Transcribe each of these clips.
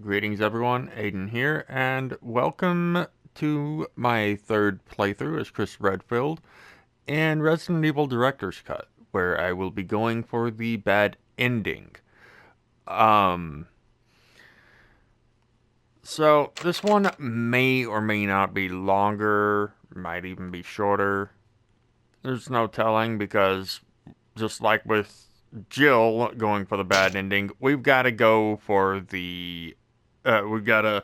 Greetings everyone, Aiden here, and welcome to my third playthrough as Chris Redfield in Resident Evil Director's Cut, where I will be going for the bad ending. So this one may or may not be longer, might even be shorter. There's no telling because just like with Jill going for the bad ending, we've got to go for the we've got to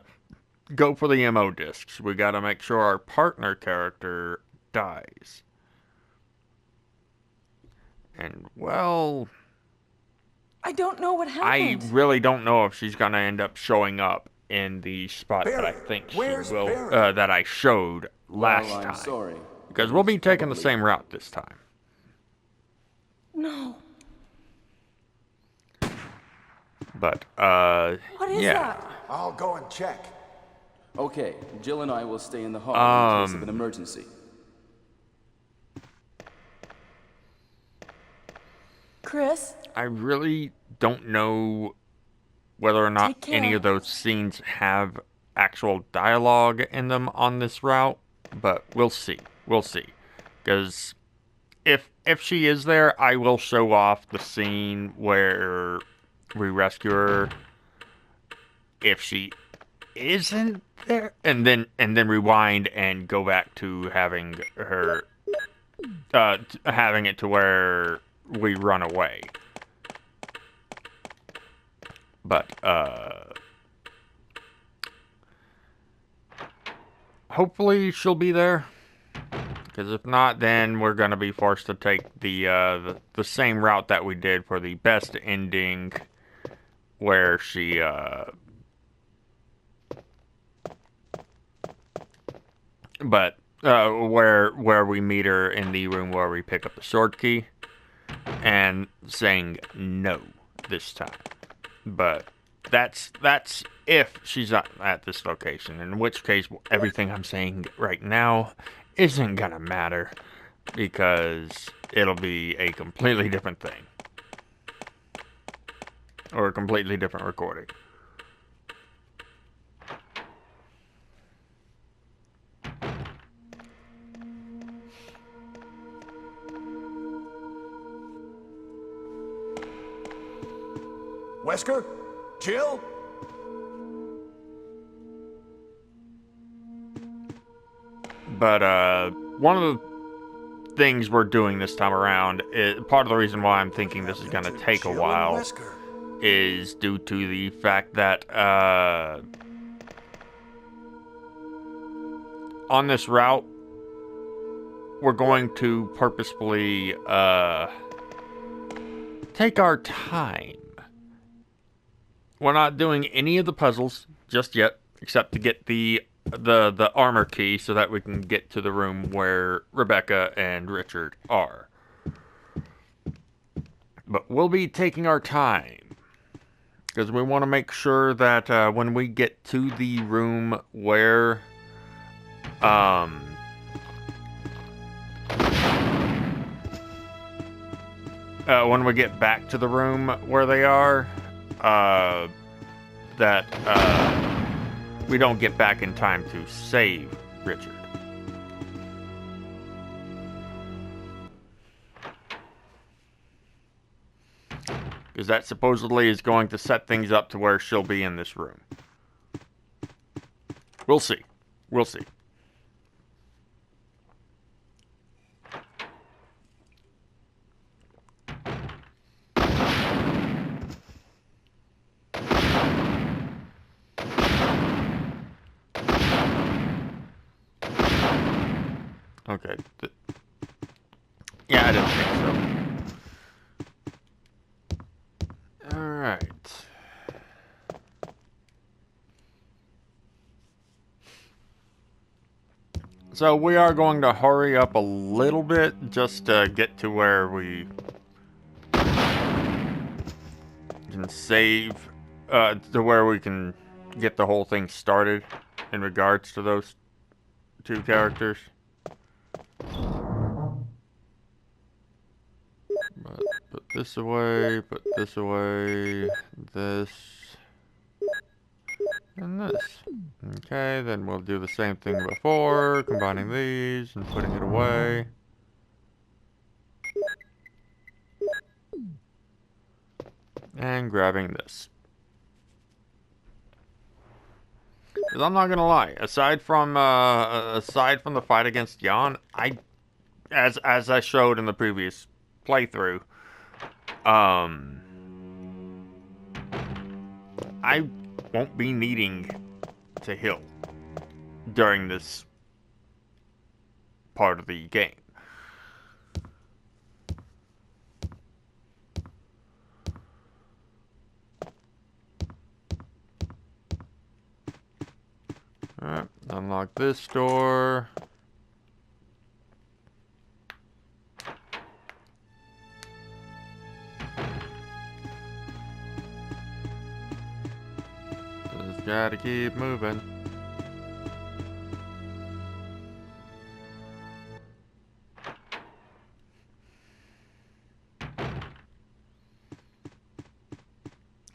go for the MO discs. We got to make sure our partner character dies. And well, I don't know what I happened. really don't know if she's gonna end up showing up in the spot that I Barry, think she where's will. Barry? That I showed last I'm time. sorry. Because but we'll he's be taking the probably- same route this time. No. But What is yeah. that? I'll go and check. Okay, Jill and I will stay in the hall in case of an emergency. Chris? I really don't know whether or not Take care. any of those scenes have actual dialogue in them on this route, but we'll see. We'll see. Because if she is there, I will show off the scene where we rescue her. If she isn't there, and then rewind and go back to having her having it to where we run away. But hopefully she'll be there. Because if not, then we're gonna be forced to take the same route that we did for the best ending, where she where we meet her in the room where we pick up the sword key, and saying no this time. But that's if she's not at this location, in which case everything I'm saying right now isn't gonna matter, because it'll be a completely different thing. Or a completely different recording. Wesker? Jill? But one of the things we're doing this time around, part of the reason why I'm thinking this is going to take a Jill and while, Wesker. is due to the fact that on this route, we're going to purposefully take our time. We're not doing any of the puzzles just yet, except to get the armor key so that we can get to the room where Rebecca and Richard are. But we'll be taking our time, because we want to make sure that when we get to the room where when we get back to the room where they are, that we don't get back in time to save Richard. Because that supposedly is going to set things up to where she'll be in this room. We'll see. We'll see. Okay. Yeah, I didn't think so. Alright. So we are going to hurry up a little bit just to get to where we can save, to where we can get the whole thing started in regards to those two characters. But put this away, this. this. Okay, then we'll do the same thing before, combining these and putting it away. And grabbing this. 'Cause I'm not gonna lie, aside from the fight against Jan, as I showed in the previous playthrough, I won't be needing to heal during this part of the game. Alright, unlock this door. Just gotta keep moving.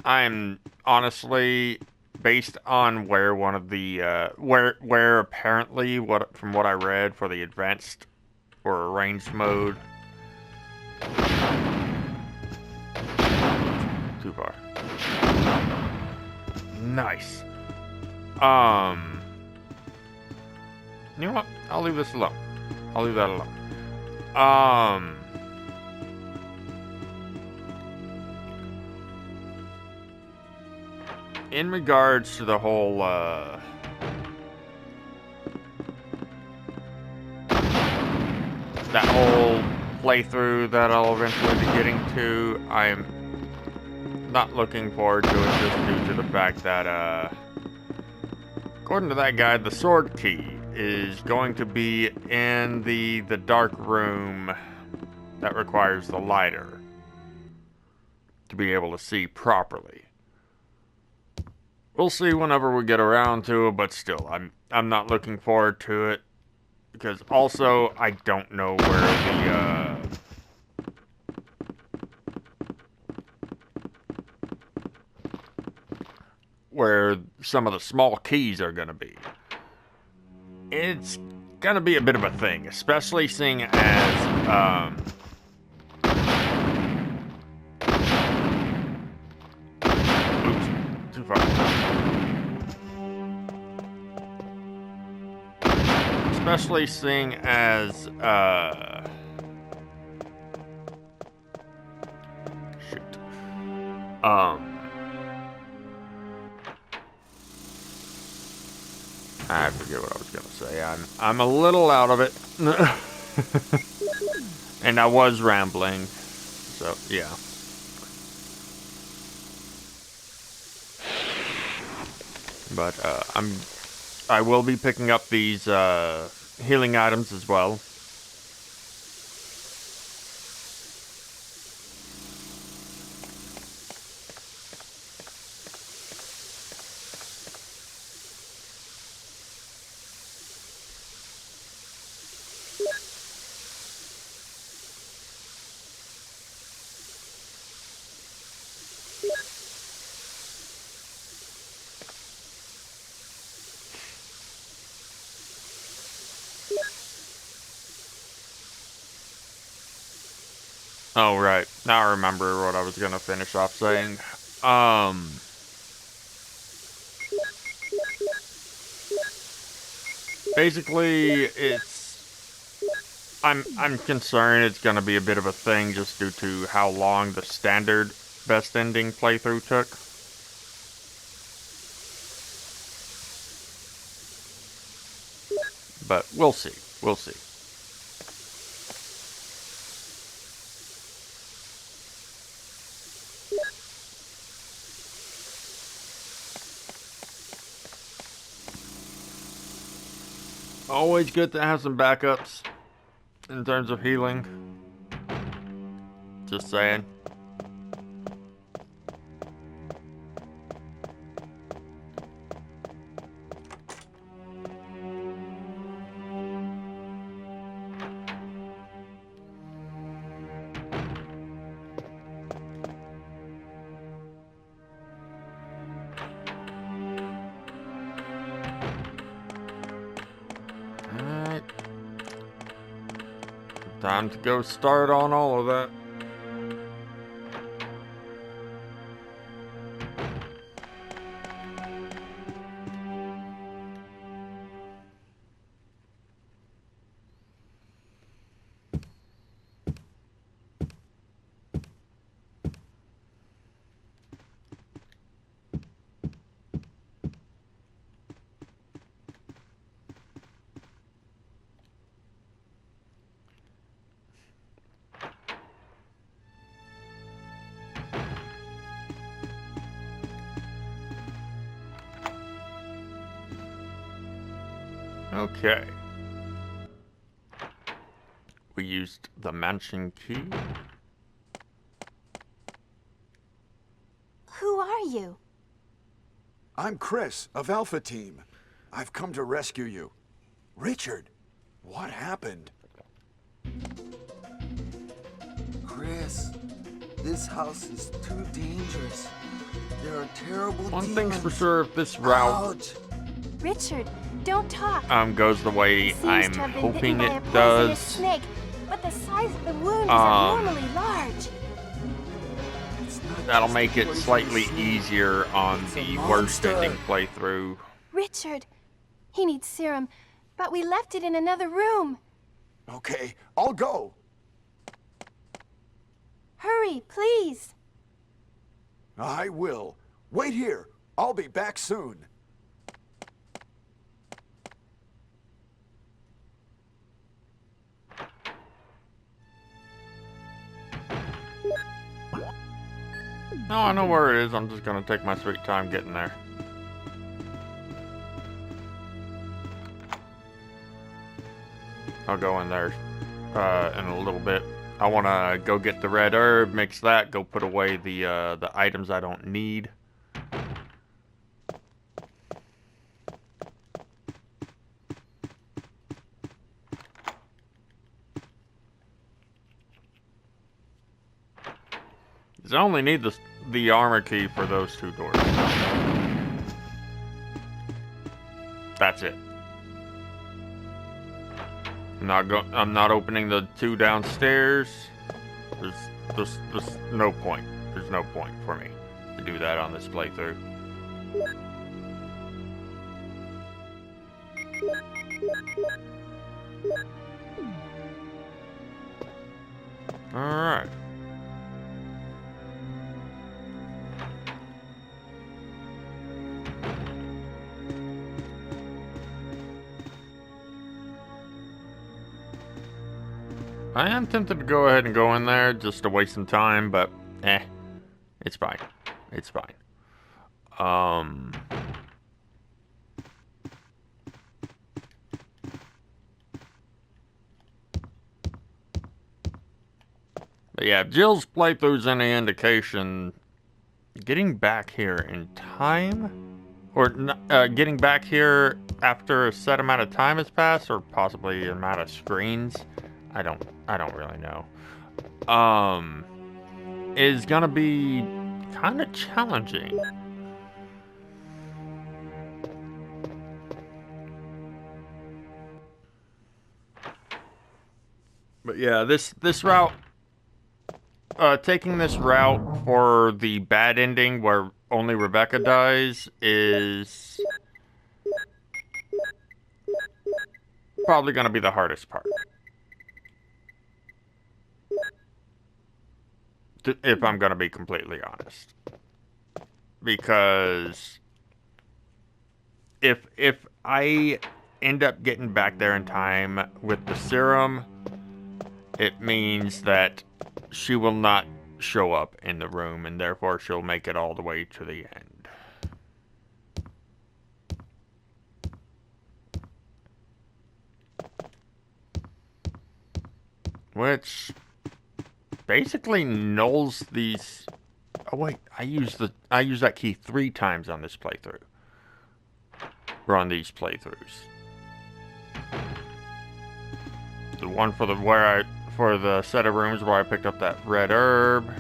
I'm honestly, based on where one of the where apparently from what I read for the advanced or arranged mode. Too far. Nice. You know what? I'll leave this alone. I'll leave that alone. In regards to the whole, that whole playthrough that I'll eventually be getting to, I'm not looking forward to it just due to the fact that, according to that guide, the sword key is going to be in the dark room that requires the lighter to be able to see properly. We'll see whenever we get around to it, but still, I'm not looking forward to it because also I don't know where some of the small keys are gonna be. It's gonna be a bit of a thing, especially seeing as oops, too far. Especially seeing as shoot. I forget what I was gonna say. I'm a little out of it. And I was rambling. So yeah. But I will be picking up these healing items as well. Oh, right. Now I remember what I was gonna finish off saying. Basically, I'm concerned it's gonna be a bit of a thing just due to how long the standard best ending playthrough took. But we'll see. We'll see. Always good to have some backups in terms of healing. Just saying. Time to go start on all of that. Okay. We used the mansion key. Who are you? I'm Chris of Alpha Team. I've come to rescue you. Richard, what happened? Chris, this house is too dangerous. There are terrible One demons. thing's for sure, if this route Ouch. Richard, don't talk. goes the way Seems I'm to have been hoping bitten by a it poisonous does. snake, but the size of the wound is abnormally large. It's not That'll just make a it poisonous slightly snake. easier on It's a the worst monster. ending playthrough. Richard, he needs serum, but we left it in another room. Okay, I'll go. Hurry, please. I will. Wait here. I'll be back soon. No, I know where it is. I'm just gonna take my sweet time getting there. I'll go in there in a little bit. I want to go get the red herb, mix that, go put away the items I don't need. I only need the armor key for those two doors. That's it. I'm not opening the two downstairs. There's no point. There's no point for me to do that on this playthrough. Alright. I am tempted to go ahead and go in there just to waste some time, but it's fine. It's fine. But yeah, Jill's playthrough's any indication, getting back here in time, or getting back here after a set amount of time has passed, or possibly an amount of screens, I don't really know, is gonna be kind of challenging. But yeah, this route, taking this route for the bad ending where only Rebecca dies is probably gonna be the hardest part. If I'm gonna be completely honest. Because if I end up getting back there in time with the serum, it means that she will not show up in the room, and therefore she'll make it all the way to the end. Which basically nulls these. Oh wait, I used that key 3 times on this playthrough. Or on these playthroughs. The one for the set of rooms where I picked up that red herb.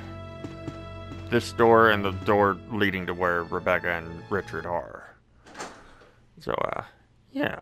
This door and the door leading to where Rebecca and Richard are. So yeah.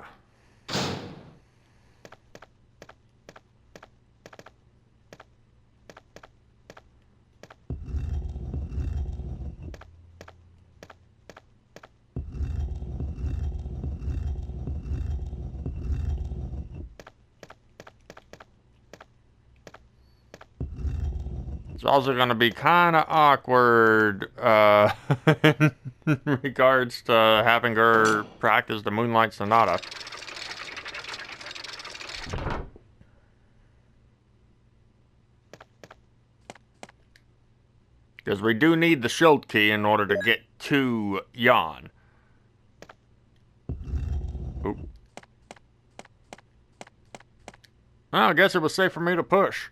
It's also going to be kind of awkward in regards to having her practice the Moonlight Sonata. Because we do need the shield key in order to get to Jan. Oop. Well, I guess it was safe for me to push.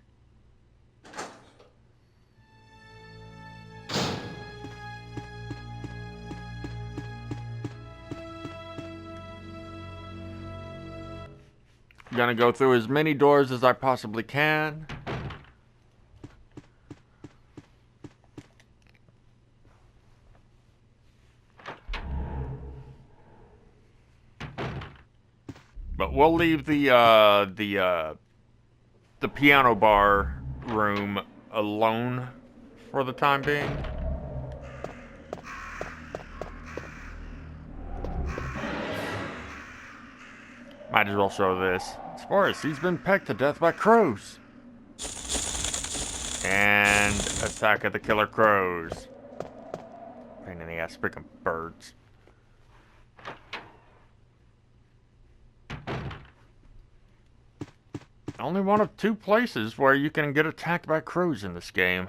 Gonna go through as many doors as I possibly can. But we'll leave the piano bar room alone for the time being. Might as well show this. Sporus, he's been pecked to death by crows. And attack of the killer crows. Pain in the ass, freaking birds. Only one of 2 places where you can get attacked by crows in this game.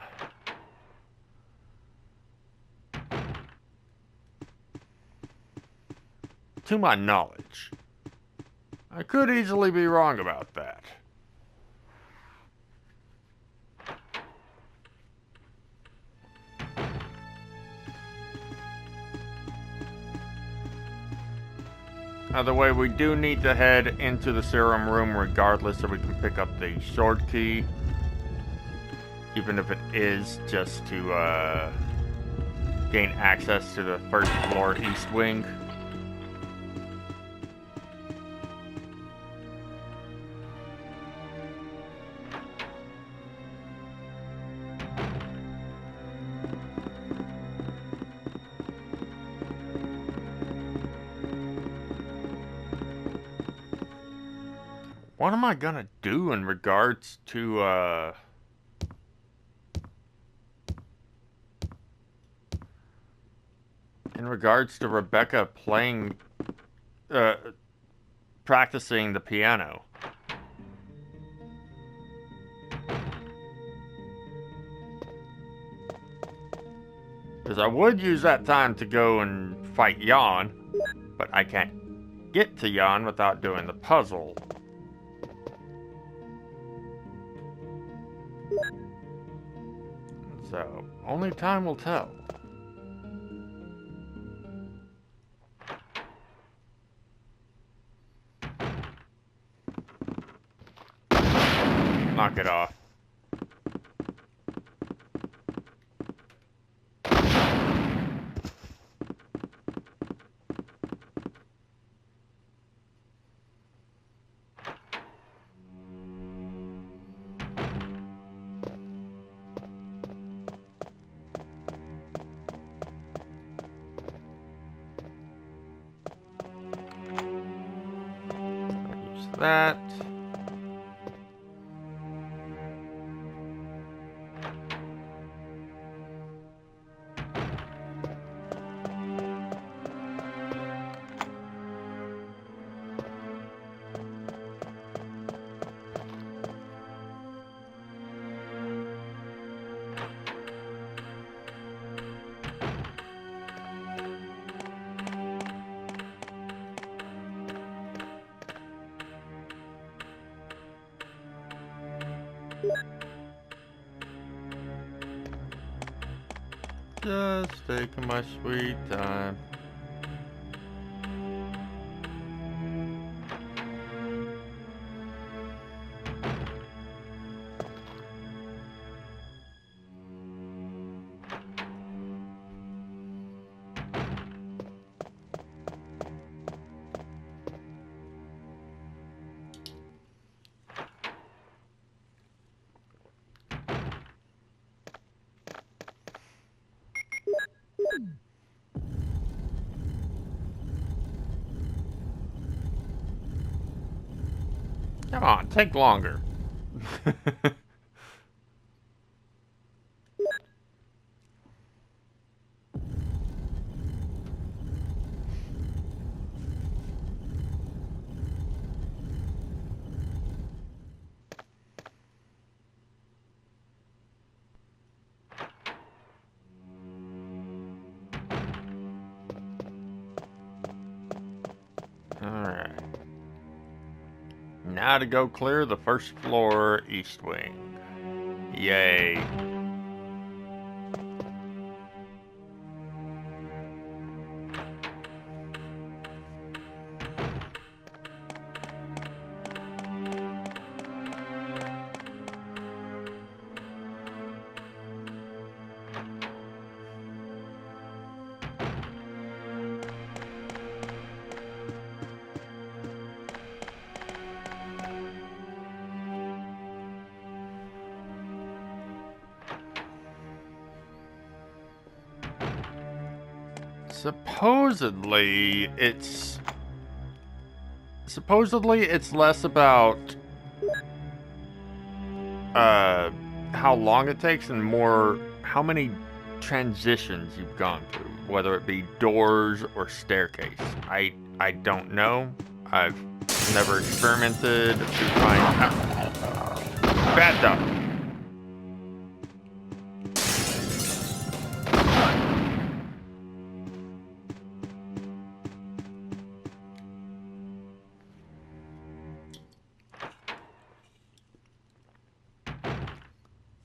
To my knowledge. I could easily be wrong about that. Either way, we do need to head into the serum room regardless, so we can pick up the sword key. Even if it is just to gain access to the first floor east wing. What am I gonna do in regards to, Rebecca playing, practicing the piano? Because I would use that time to go and fight Jan, but I can't get to Jan without doing the puzzle. So, only time will tell. Knock it off. That. Just taking my sweet time. Come on, take longer. Now to go clear the first floor east wing. Yay. Supposedly it's less about how long it takes and more how many transitions you've gone through, whether it be doors or staircase. I don't know. I've never experimented to find out. Bad dog.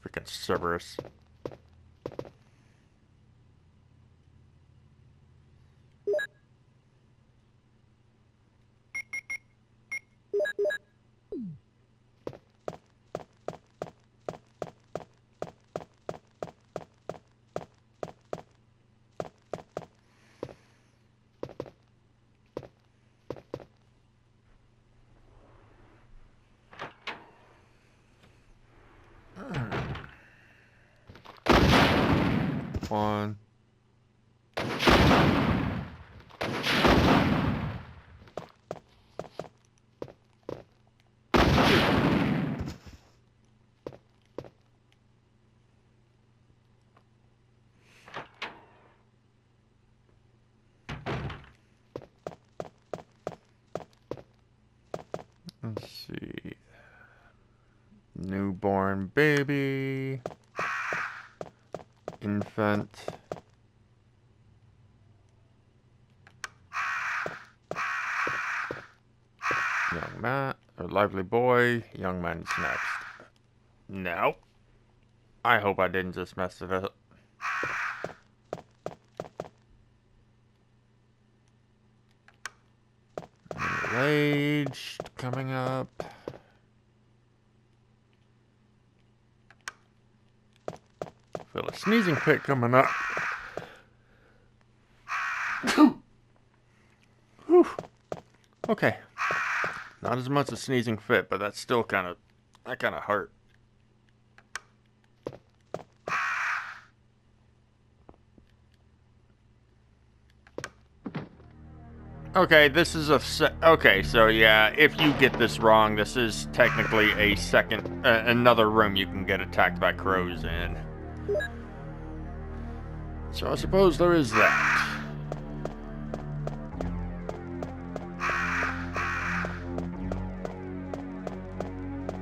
Freaking Cerberus. One. Let's see. Newborn baby. Infant. Young man, or lively boy. Young man's next. No. I hope I didn't just mess it up. Middle-aged coming up. Feel a sneezing fit coming up. Whew. Okay. Not as much a sneezing fit, but that's still that kind of hurt. Okay, this is okay, so yeah, if you get this wrong, this is technically a another room you can get attacked by crows in. So I suppose there is that.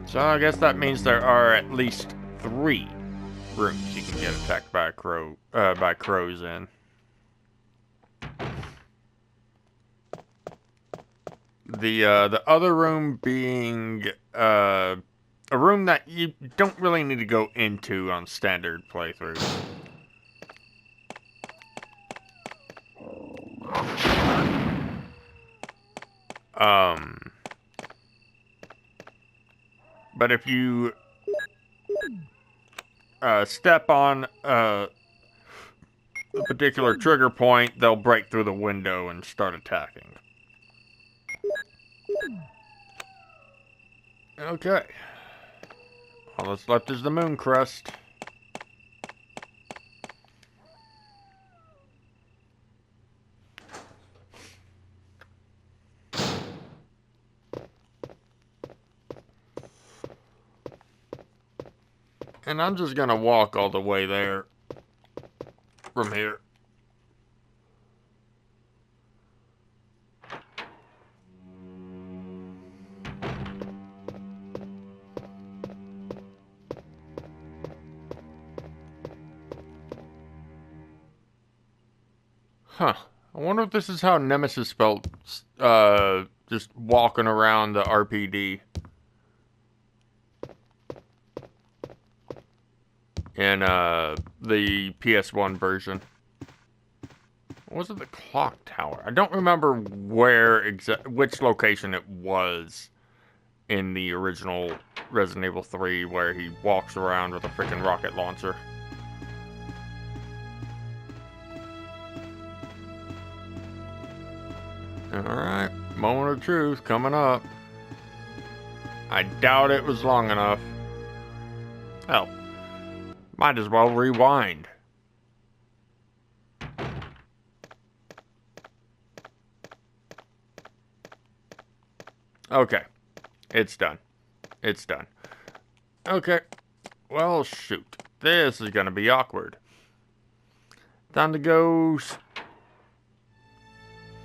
So I guess that means there are at least 3 rooms you can get attacked by crows in. The other room being a room that you don't really need to go into on standard playthrough. But if you step on a particular trigger point, they'll break through the window and start attacking. Okay. All that's left is the moon crest. And I'm just gonna walk all the way there from here. Huh. I wonder if this is how Nemesis felt, just walking around the RPD. in the PS1 version. Was it the clock tower? I don't remember which location it was in the original Resident Evil 3 where he walks around with a freaking rocket launcher. Alright, moment of truth coming up. I doubt it was long enough. Hell, might as well rewind. Okay, it's done. It's done. Okay, well, shoot. This is gonna be awkward. Time to go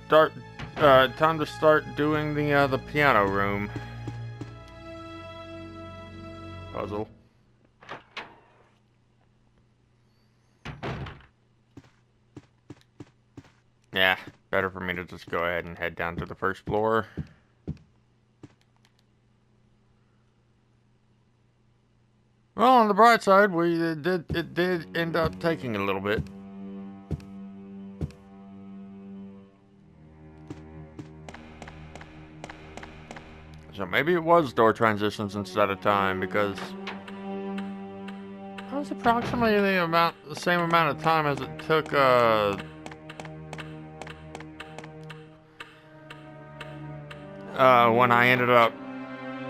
start. Time to start doing the piano room puzzle. Yeah, better for me to just go ahead and head down to the first floor. Well, on the bright side, it did end up taking a little bit. So maybe it was door transitions instead of time, because that was approximately the same amount of time as it took when I ended up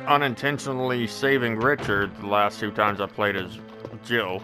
unintentionally saving Richard the last 2 times I played as Jill.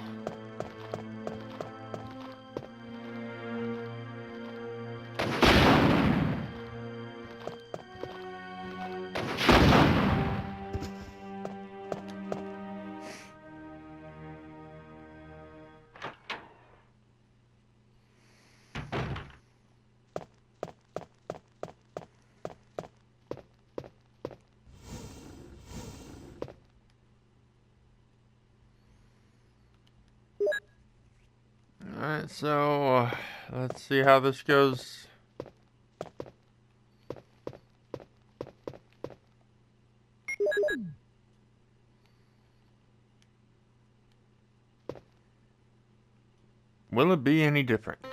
Alright, so let's see how this goes. Will it be any different?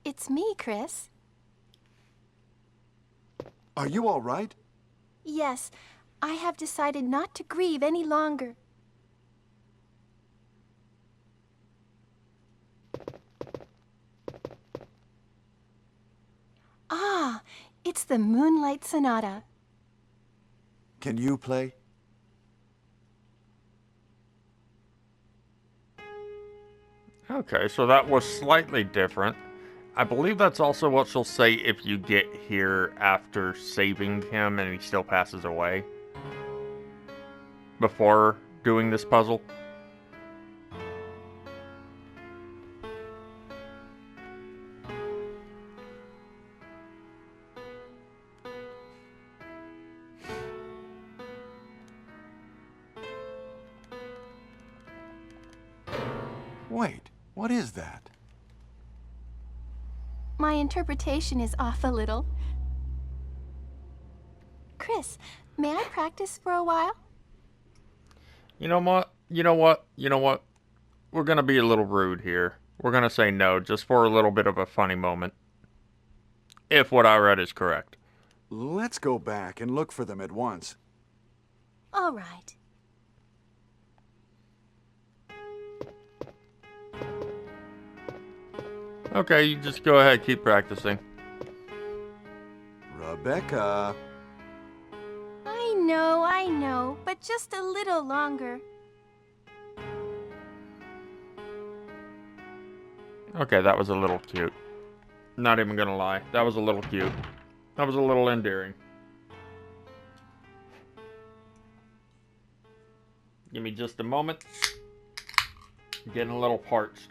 It's me, Chris. Are you all right? Yes, I have decided not to grieve any longer. Ah, it's the Moonlight Sonata. Can you play? Okay, so that was slightly different. I believe that's also what she'll say if you get here after saving him and he still passes away. Before doing this puzzle. Wait, what is that? My interpretation is off a little. Chris, may I practice for a while? You know what? You know what? You know what? We're gonna be a little rude here. We're gonna say no, just for a little bit of a funny moment. If what I read is correct. Let's go back and look for them at once. All right. Okay, you just go ahead, keep practicing. Rebecca. I know, but just a little longer. Okay, that was a little cute. Not even gonna lie. That was a little cute. That was a little endearing. Give me just a moment. I'm getting a little parched.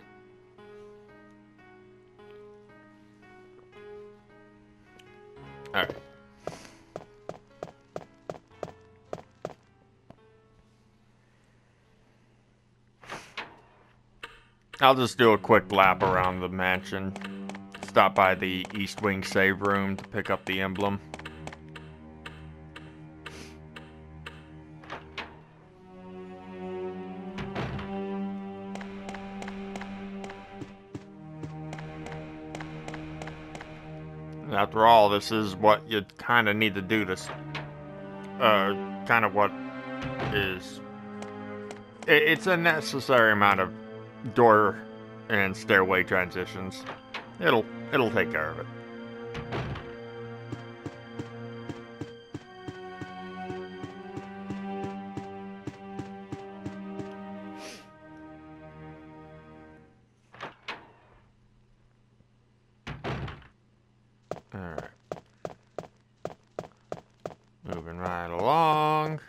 Alright. I'll just do a quick lap around the mansion. stop by the East Wing save room to pick up the emblem. After all, this is what you kind of need to do to, kind of what is, it's a necessary amount of door and stairway transitions. It'll take care of it. Alright. Moving right along.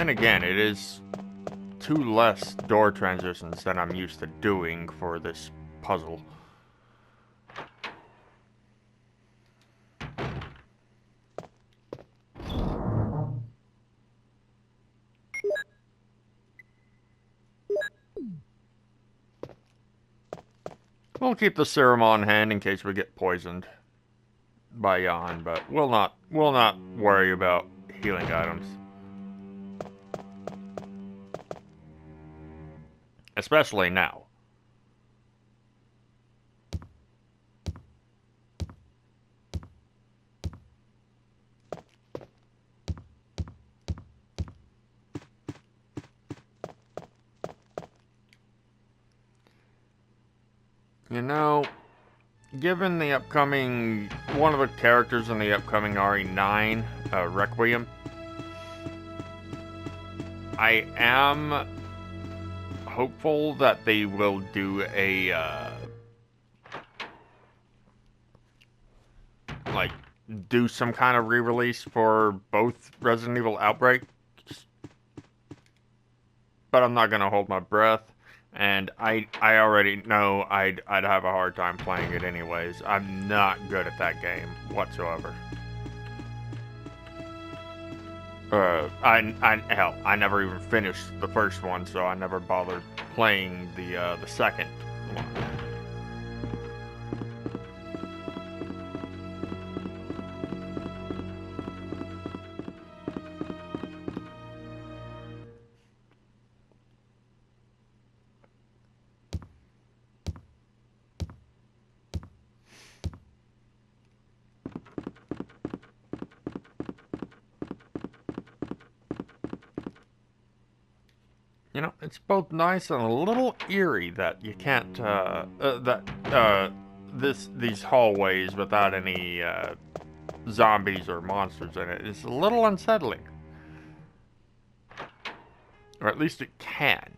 And again, it is 2 less door transitions than I'm used to doing for this puzzle. We'll keep the serum on hand in case we get poisoned by Jan, but we'll not worry about healing items. Especially now. You know, given the upcoming, one of the characters in the upcoming RE9, Requiem, I am hopeful that they will do a, like, do some kind of re-release for both Resident Evil Outbreak. But I'm not gonna hold my breath. And I already know I'd have a hard time playing it anyways. I'm not good at that game whatsoever. Hell, I never even finished the first one, so I never bothered playing the second one. You know, it's both nice and a little eerie that you can't, these hallways without any, zombies or monsters in it. It's a little unsettling. Or at least it can.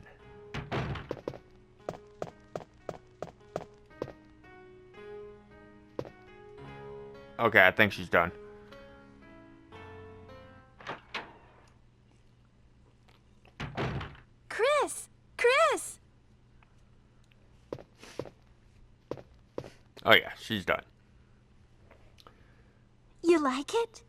Okay, I think she's done. Chris! Oh yeah, she's done. You like it?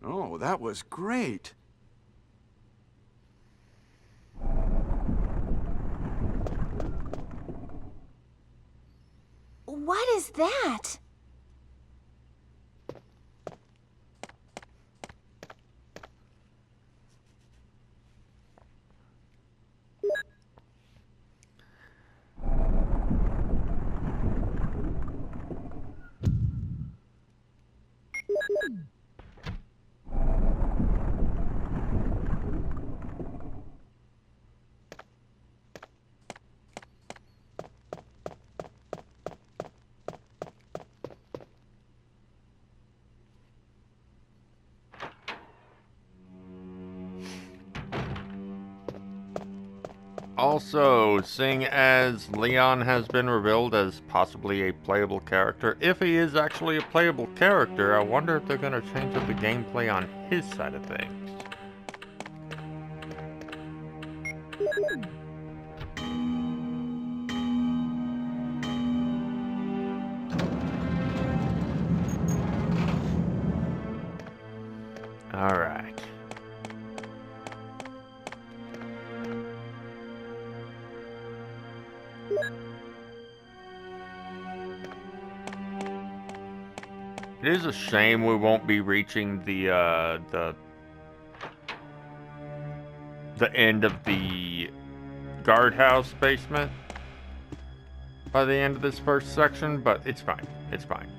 Oh, that was great. What is that? Also, seeing as Leon has been revealed as possibly a playable character, if he is actually a playable character, I wonder if they're going to change up the gameplay on his side of things. Alright. It is a shame we won't be reaching the end of the guardhouse basement by the end of this first section, but it's fine. It's fine.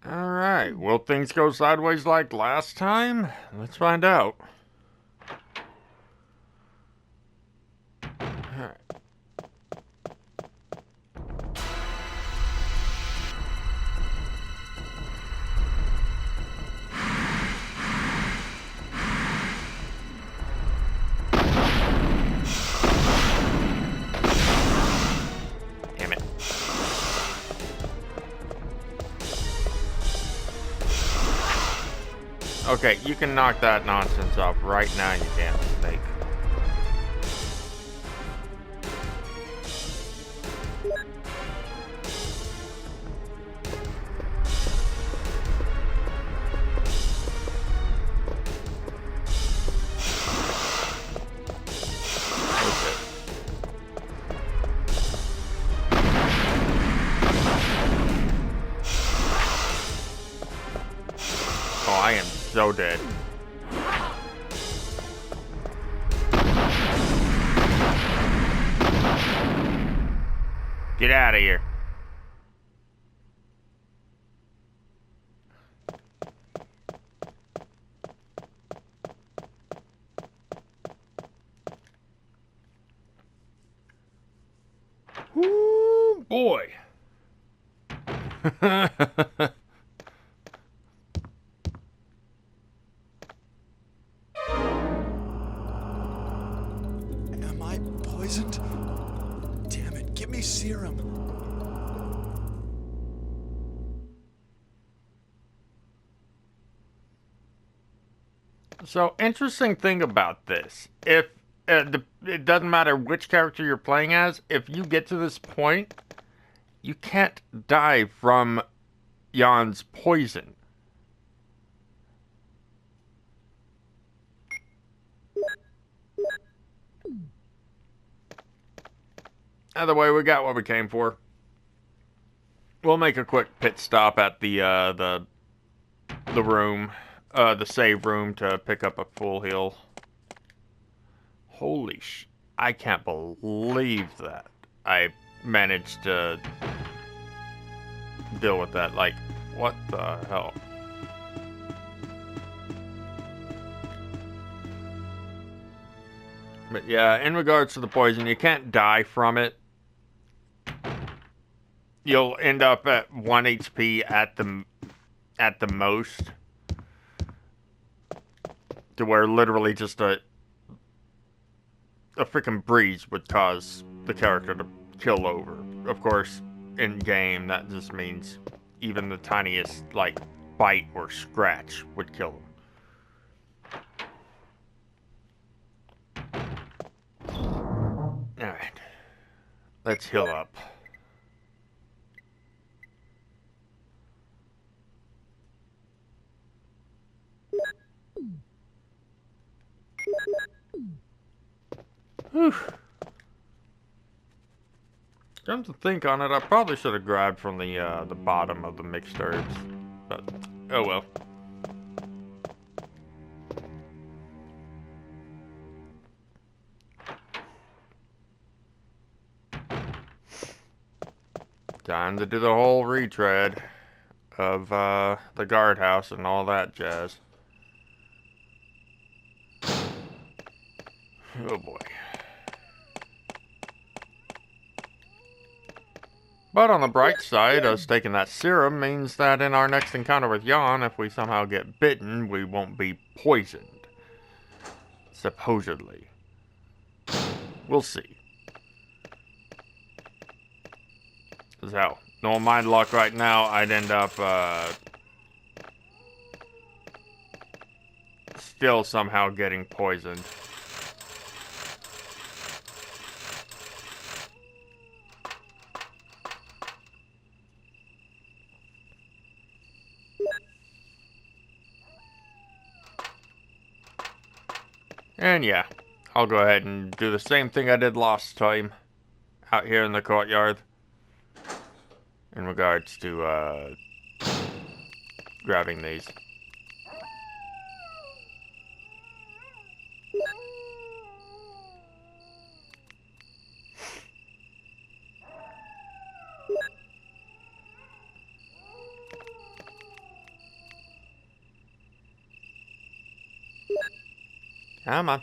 Alright, will things go sideways like last time? Let's find out. Alright. Damn it. Okay, you can knock that nonsense off right now, you damn snake. Oh, I am so dead. Get out of here. Woo, boy. Am I poisoned? Damn it, give me serum. So, interesting thing about this. If it doesn't matter which character you're playing as, if you get to this point, you can't die from Jan's poison. Either way, we got what we came for. We'll make a quick pit stop at the room, the save room to pick up a full heal. Holy sh! I can't believe that I managed to deal with that. Like, what the hell? But yeah, in regards to the poison, you can't die from it. You'll end up at 1 HP at the most. To where literally just a freaking breeze would cause the character to kill over. Of course, in game, that just means even the tiniest, like, bite or scratch would kill him. Alright. Let's heal up. Whew. Come to think on it, I probably should have grabbed from the bottom of the mixed herbs, but oh well. Time to do the whole retread of the guardhouse and all that jazz. Oh boy. But on the bright side, us taking that serum means that in our next encounter with Jan, if we somehow get bitten, we won't be poisoned. Supposedly. We'll see. Cause hell, knowing my luck right now, I'd end up, still somehow getting poisoned. And yeah, I'll go ahead and do the same thing I did last time out here in the courtyard in regards to grabbing these. Come on.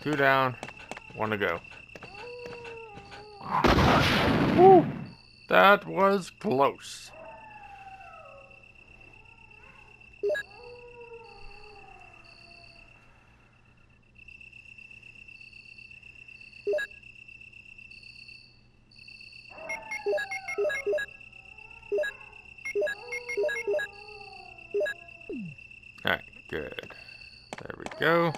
Two down, one to go. Woo! That was close. Alright, good. There we go.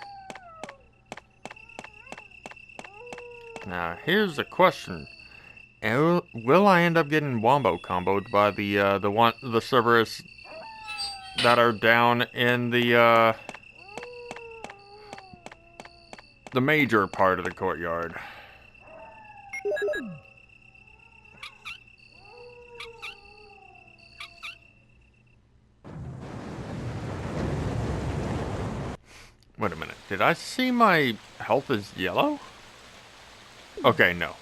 Now, here's the question. Will I end up getting wombo comboed by the Cerberus that are down in the major part of the courtyard? Wait a minute, did I see my health is yellow? Okay, no.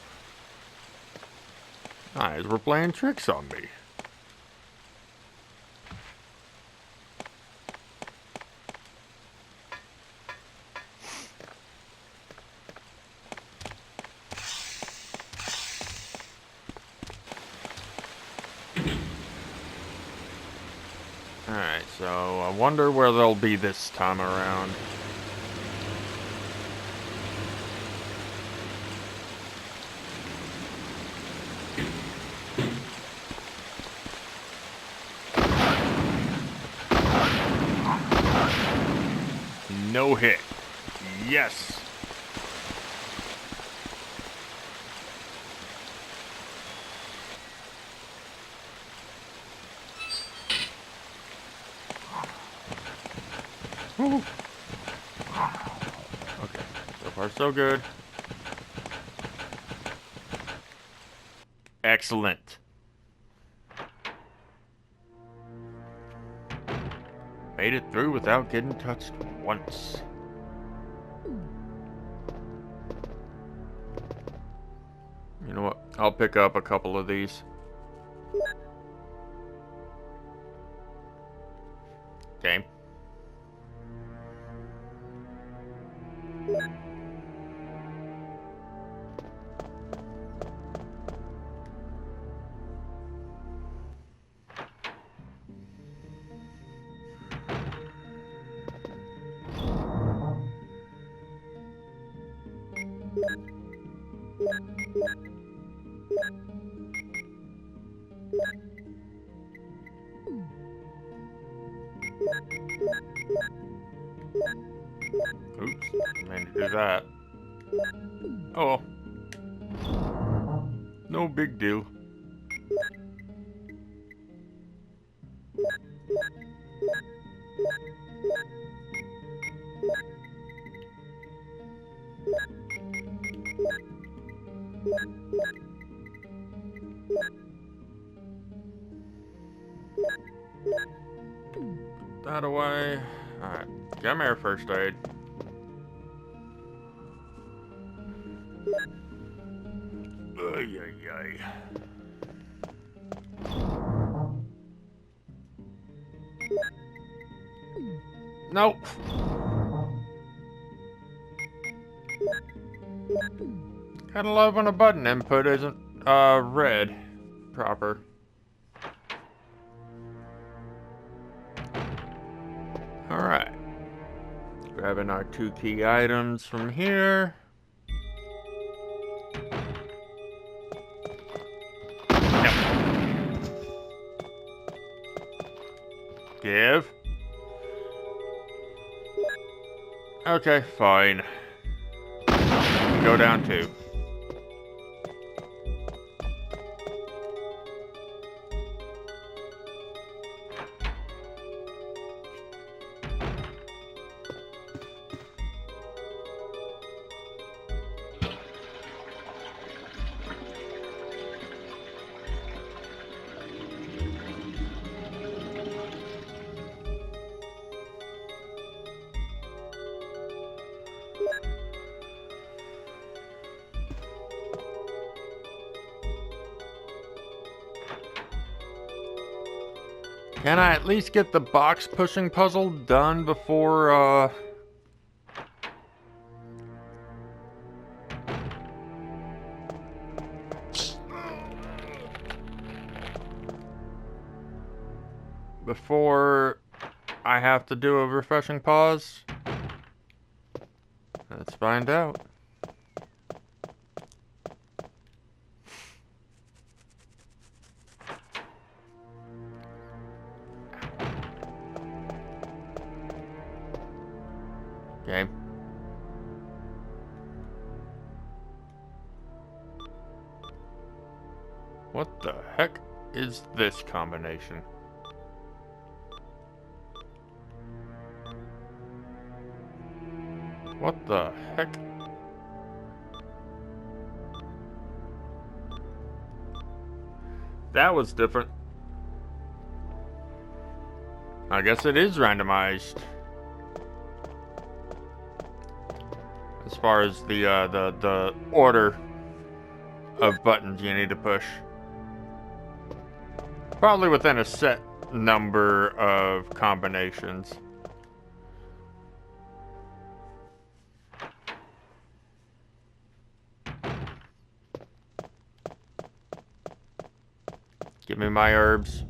Eyes were playing tricks on me. Alright, so I wonder where they'll be this time around. No hit. Yes. Woo. Okay, so far so good. Excellent. Made it through without getting touched once. You know what? I'll pick up a couple of these. Okay. Oops, I meant to do that. Oh well. No big deal. That away. Alright. Come here, first aid. Ay, ay, ay. Nope. Gotta love when a button input isn't, read proper. Alright. Grabbing our 2 key items from here. Yep. Give. Okay, fine. Go down 2. Can I at least get the box pushing puzzle done before, before I have to do a refreshing pause? Let's find out. Okay. What the heck is this combination? What the heck? That was different. I guess it is randomized. As far as the order of buttons you need to push. Probably within a set number of combinations. Give me my herbs.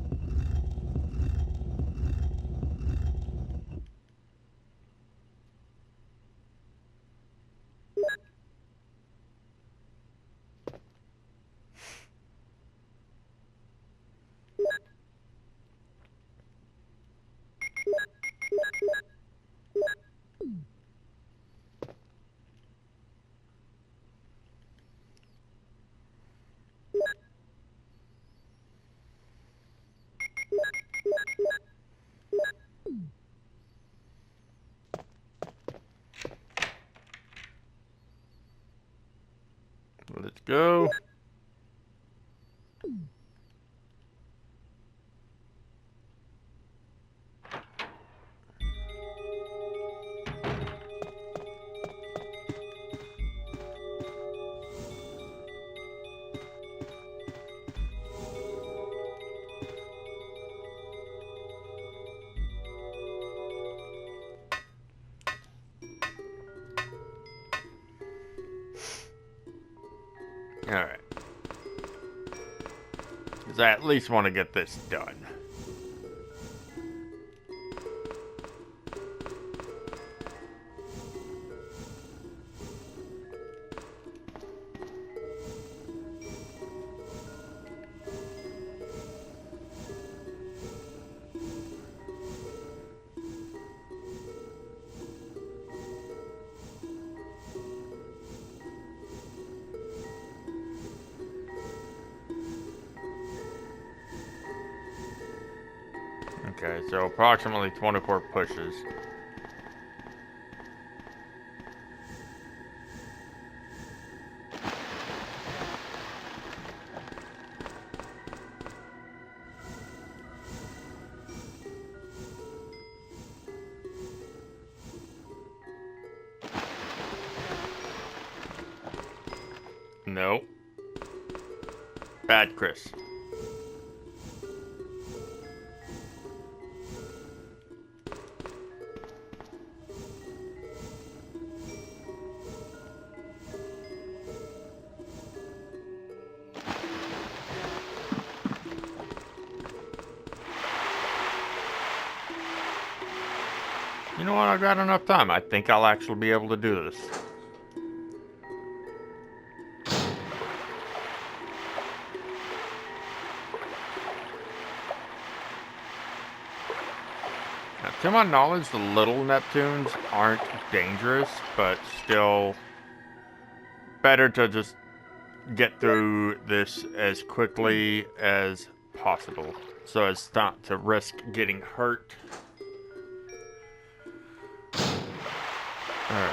Let's go. Alright. Because I at least want to get this done. Okay, so approximately 24 pushes. No. Bad, Chris. You know what? I've got enough time. I think I'll actually be able to do this. Now, to my knowledge, the little Neptunes aren't dangerous, but still better to just get through this as quickly as possible so as not to risk getting hurt. Alright.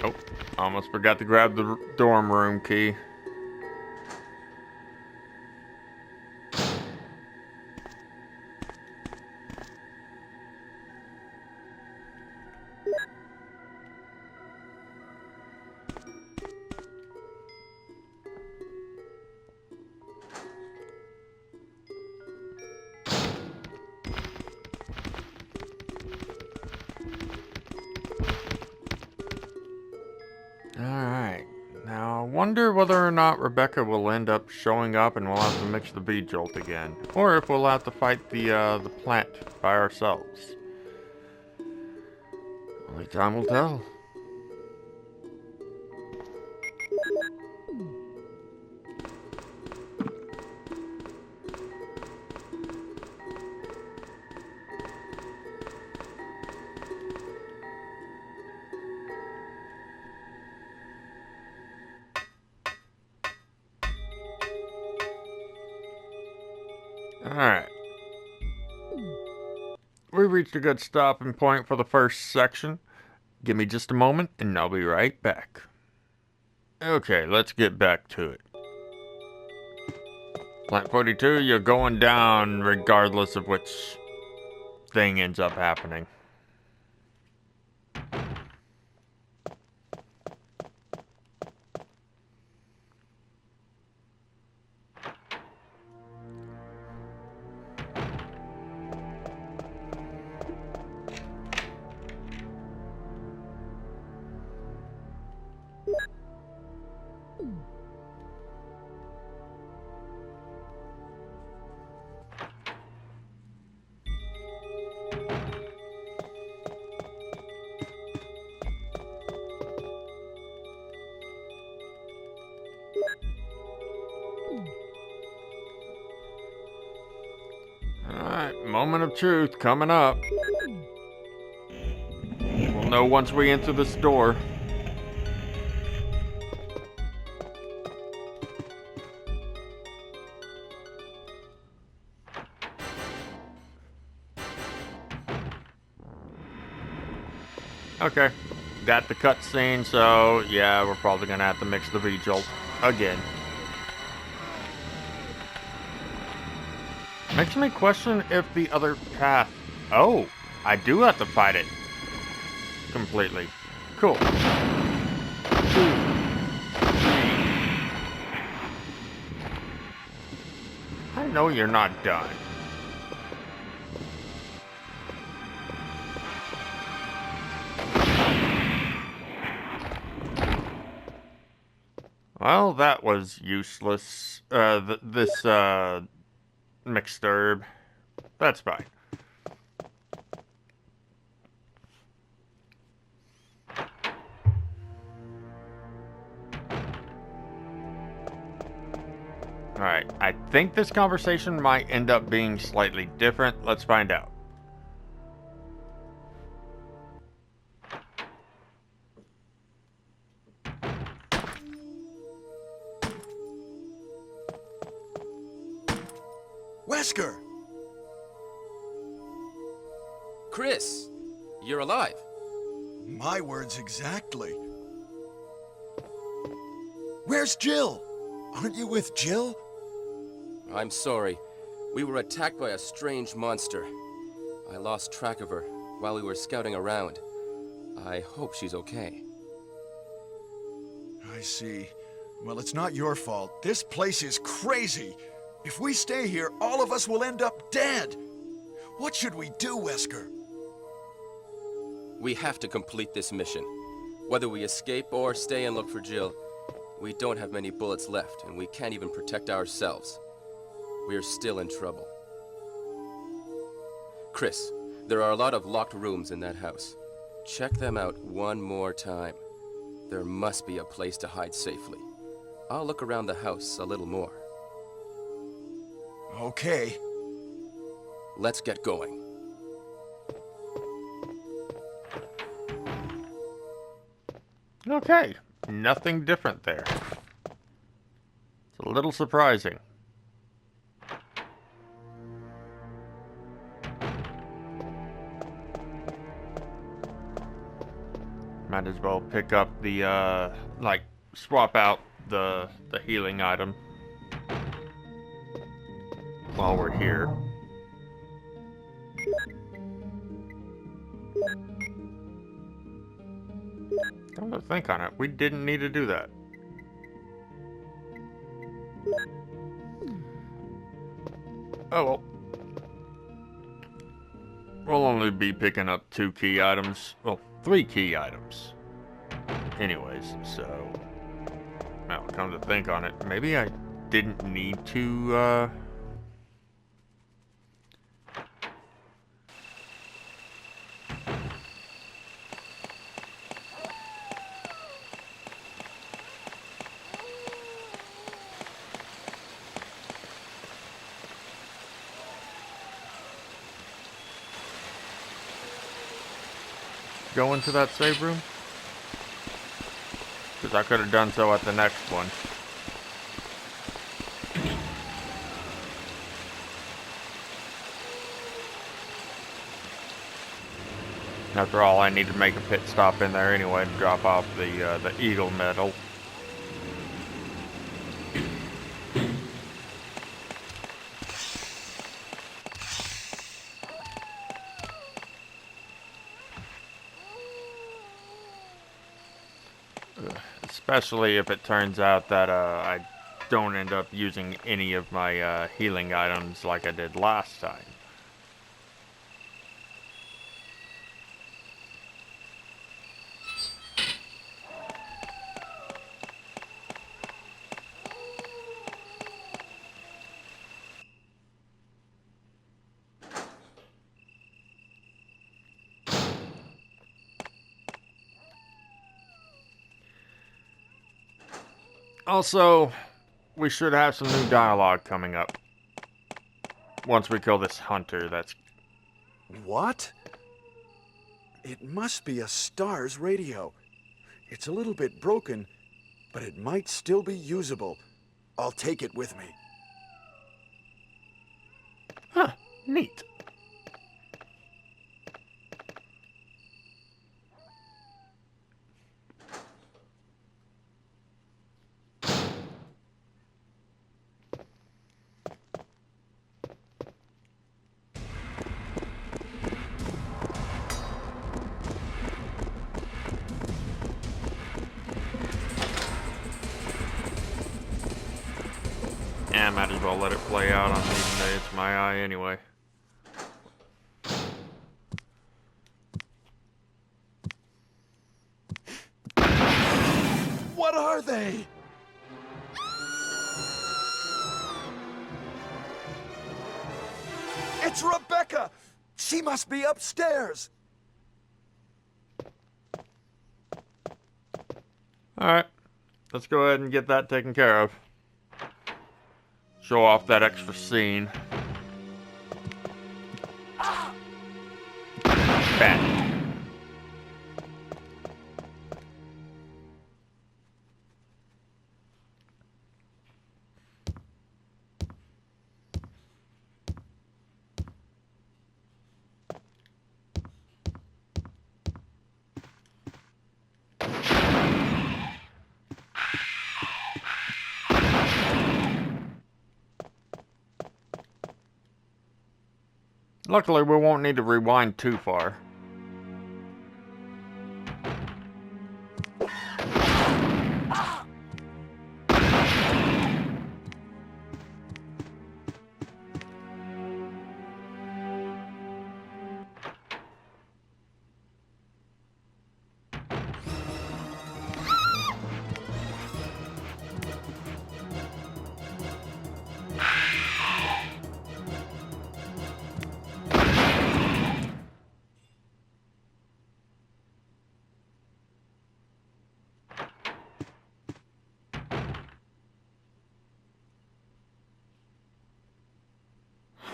Oh, almost forgot to grab the dorm room key. Alright. Now, I wonder whether or not Rebecca will end up showing up and we'll have to mix the V-Jolt again. Or if we'll have to fight the plant by ourselves. Only time will tell. Alright. We reached a good stopping point for the first section. Give me just a moment and I'll be right back. Okay, let's get back to it. Plant 42, you're going down regardless of which thing ends up happening. Alright, moment of truth coming up. We'll know once we enter this door. Okay, got the cutscene, so yeah, we're probably gonna have to mix the V-Jolt again. Makes me question if the other path... Oh, I do have to fight it. Completely. Cool. I know you're not done. Well, that was useless. This mixed herb. That's fine. Alright, I think this conversation might end up being slightly different. Let's find out. Wesker! Chris, you're alive. My words exactly. Where's Jill? Aren't you with Jill? I'm sorry. We were attacked by a strange monster. I lost track of her while we were scouting around. I hope she's okay. I see. Well, it's not your fault. This place is crazy. If we stay here, all of us will end up dead. What should we do, Wesker? We have to complete this mission. Whether we escape or stay and look for Jill, we don't have many bullets left, and we can't even protect ourselves. We're still in trouble. Chris, there are a lot of locked rooms in that house. Check them out one more time. There must be a place to hide safely. I'll look around the house a little more. Okay. Let's get going. Okay, nothing different there. It's a little surprising. Might as well pick up the, like, swap out the healing item while we're here. Come to think on it, we didn't need to do that. Oh well. We'll only be picking up 2 key items. Well, 3 key items. Anyways, so... Now, come to think on it, maybe I didn't need to, go into that save room? Because I could have done so at the next one. After all, I need to make a pit stop in there anyway to drop off the Eagle medal. Especially if it turns out that I don't end up using any of my healing items like I did last time. Also, we should have some new dialogue coming up. Once we kill this hunter, that's... What? It must be a STARS radio. It's a little bit broken, but it might still be usable. I'll take it with me. Huh, neat. Yeah, might as well let it play out on me today. It's my eye anyway. What are they? It's Rebecca! She must be upstairs! Alright, let's go ahead and get that taken care of. Show off that extra scene. Bang. Luckily, we won't need to rewind too far.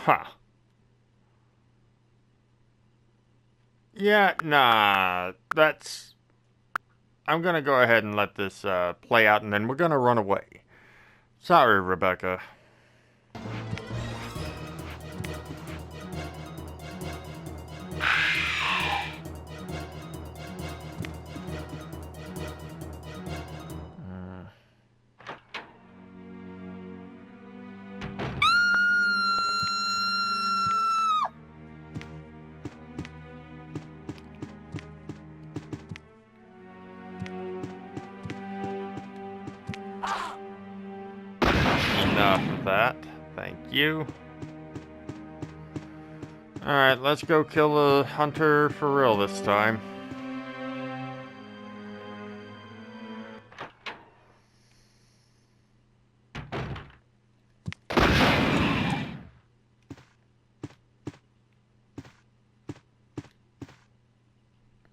Huh. Yeah, nah, that's... I'm gonna go ahead and let this play out, and then we're gonna run away. Sorry, Rebecca. Enough of that. Thank you. Alright, let's go kill the hunter for real this time.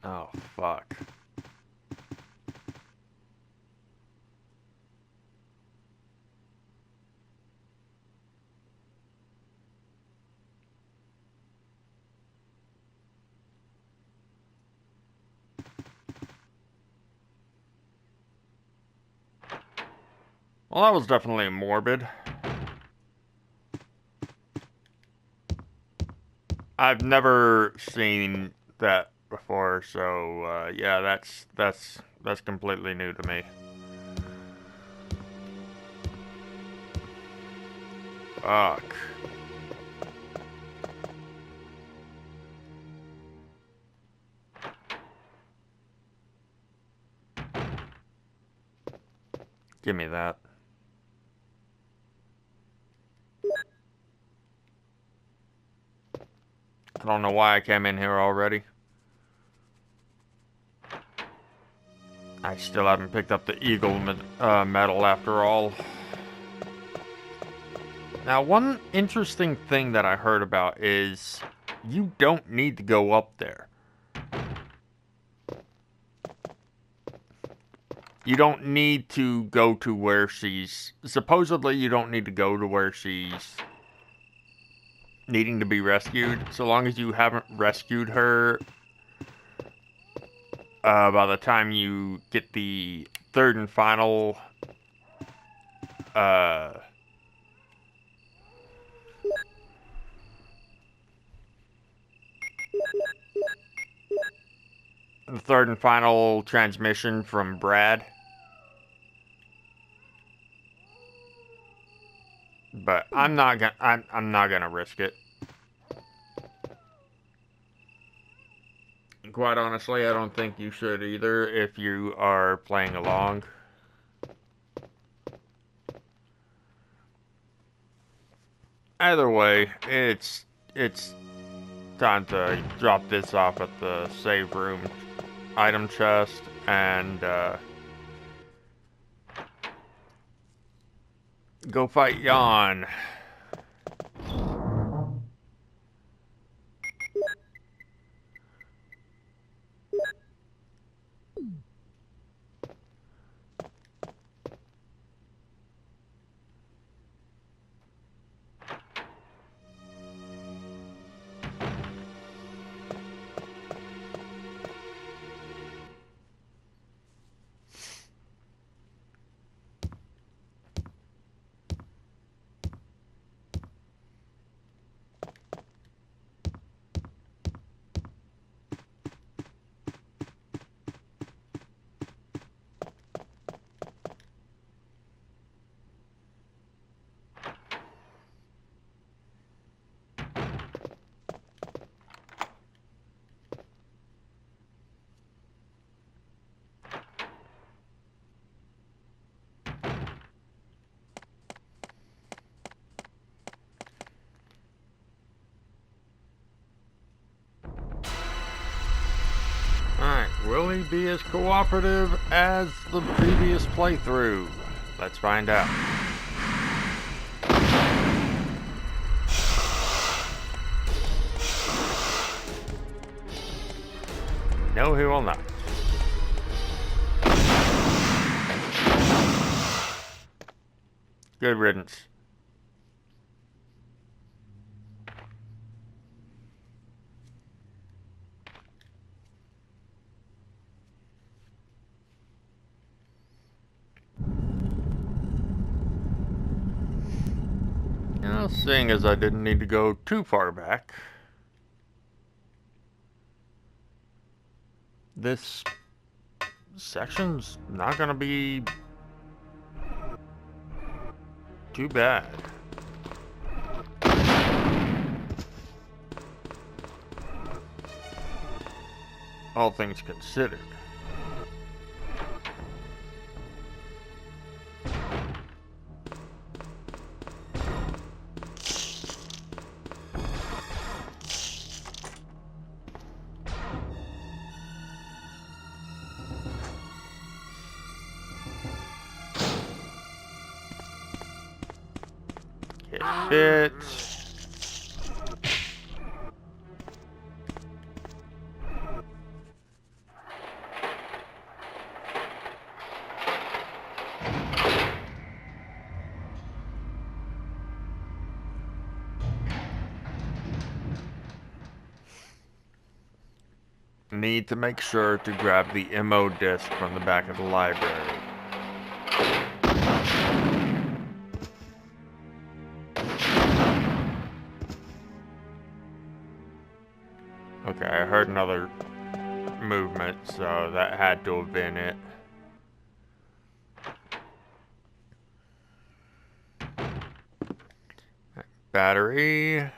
Oh, fuck. Well, that was definitely morbid. I've never seen that before, so yeah, that's completely new to me. Fuck. Give me that. I don't know why I came in here already. I still haven't picked up the Eagle medal after all. Now, one interesting thing that I heard about is you don't need to go up there. You don't need to go to where she's... Supposedly, you don't need to go to where she's needing to be rescued. So long as you haven't rescued her by the time you get the third and final... the third and final transmission from Brad. But I'm not gonna risk it. Quite honestly, I don't think you should either if you are playing along. Either way, it's time to drop this off at the save room item chest and go fight Jan. Will he be as cooperative as the previous playthrough? Let's find out. No, he will not. Good riddance. Now, seeing as I didn't need to go too far back, this section's not gonna be too bad. All things considered. Fit. Need to make sure to grab the MO disc from the back of the library. Okay, I heard another movement, so that had to have been it. Battery.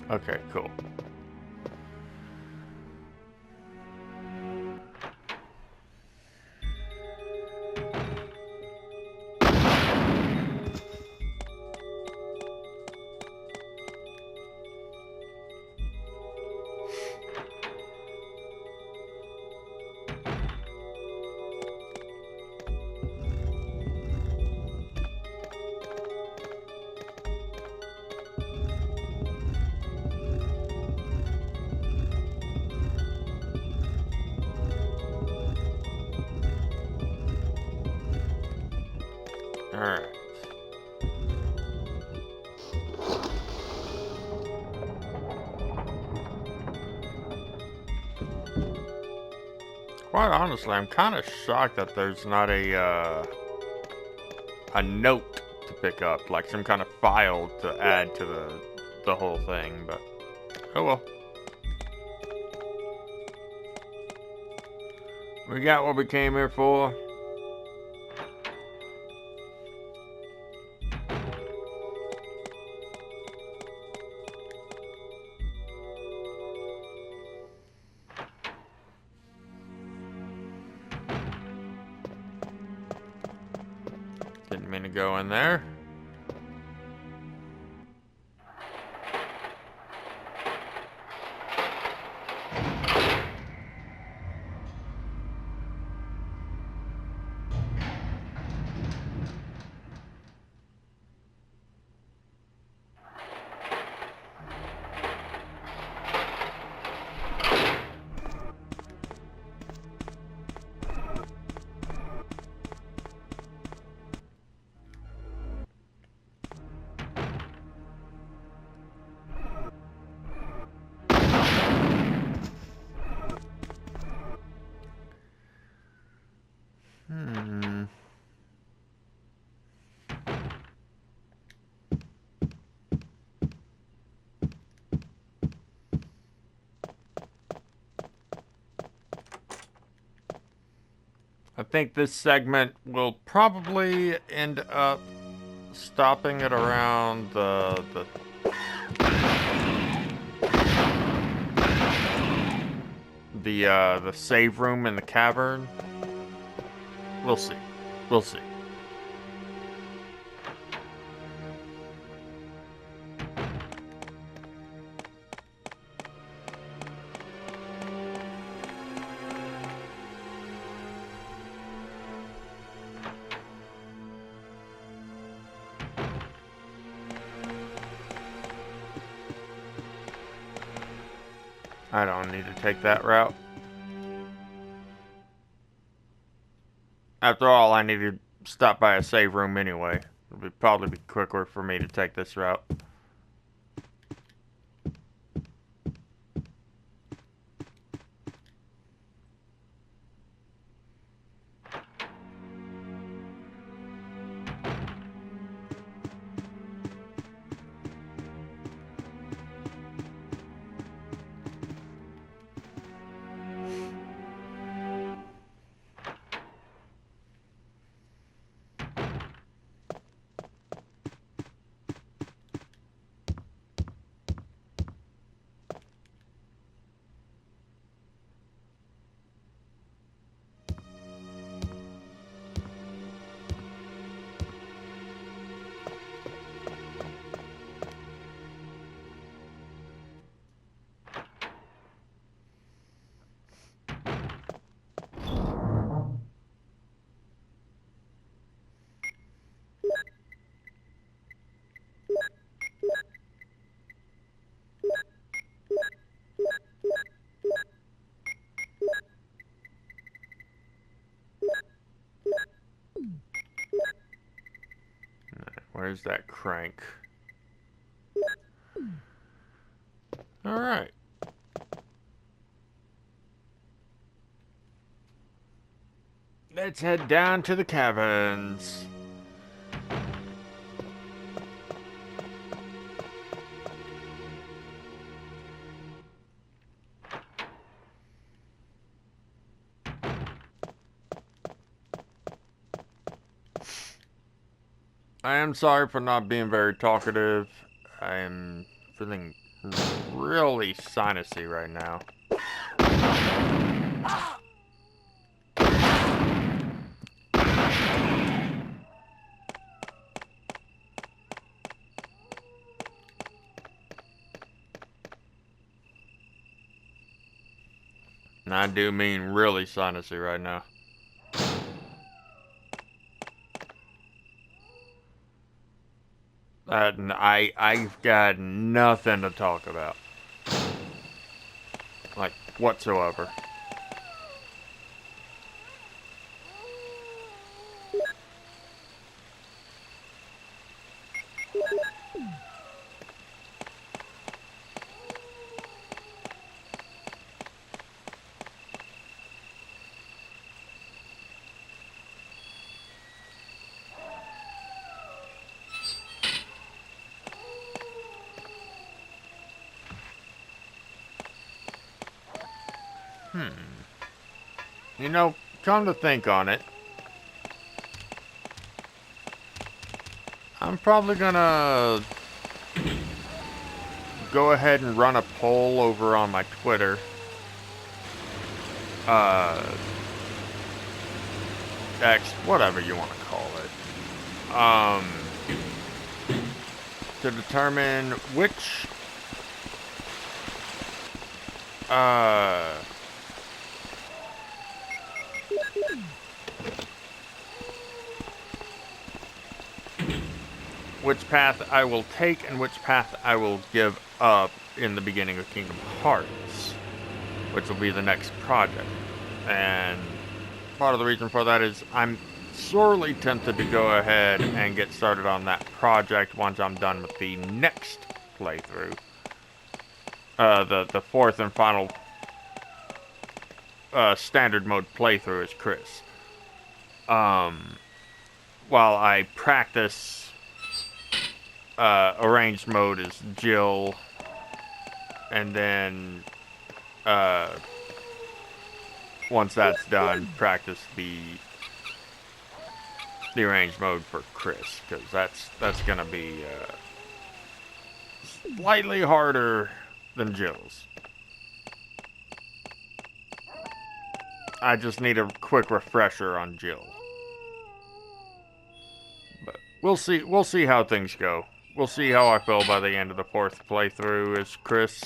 Okay, cool. Alright. Quite honestly, I'm kind of shocked that there's not a note to pick up, like some kind of file to add to the whole thing, but oh well. We got what we came here for. Didn't mean to go in there. I think this segment will probably end up stopping at around the the save room in the cavern. We'll see. We'll see. I don't need to take that route. After all, I need to stop by a save room anyway. It would probably be quicker for me to take this route. Where's that crank? Alright. Let's head down to the caverns. I am sorry for not being very talkative. I am feeling really sinusy right now. And I do mean really sinusy right now. I've got nothing to talk about. Like, whatsoever. You know, come to think on it, I'm probably gonna go ahead and run a poll over on my Twitter. X, whatever you want to call it. To determine which path I will take and which path I will give up in the beginning of Kingdom Hearts, which will be the next project. And part of the reason for that is I'm sorely tempted to go ahead and get started on that project once I'm done with the next playthrough. The fourth and final standard mode playthrough as Chris. While I practice arranged mode is Jill, and then once that's done, practice the arranged mode for Chris, because that's gonna be slightly harder than Jill's. I just need a quick refresher on Jill. But we'll see how things go. We'll see how I feel by the end of the 4th playthrough as Chris.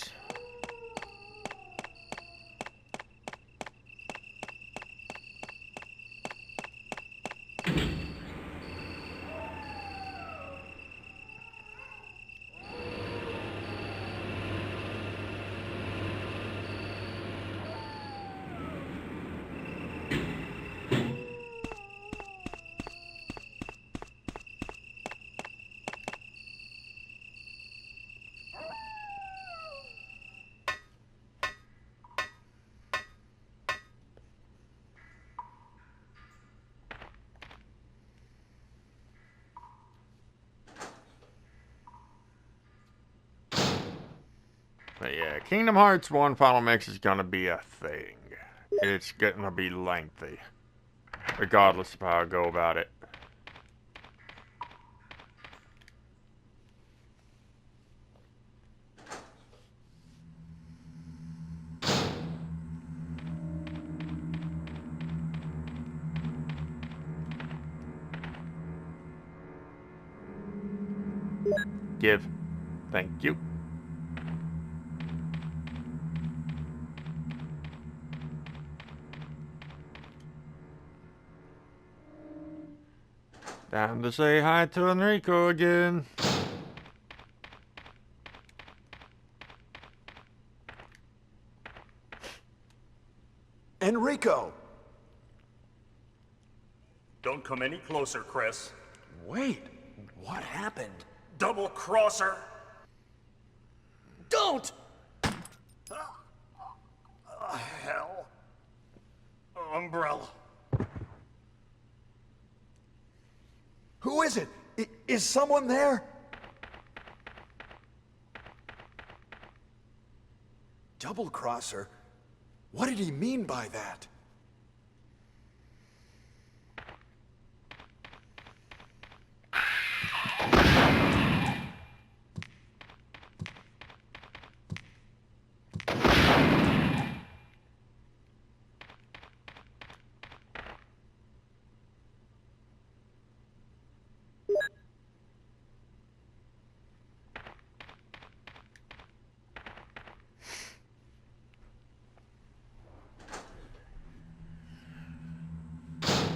But yeah, Kingdom Hearts 1 Final Mix is gonna be a thing. It's gonna be lengthy. Regardless of how I go about it. Give. Thank you. Time to say hi to Enrico again. Enrico! Don't come any closer, Chris. Wait, what happened? Double crosser! Don't! Hell. Umbrella. Who is it? Is someone there? Double crosser? What did he mean by that?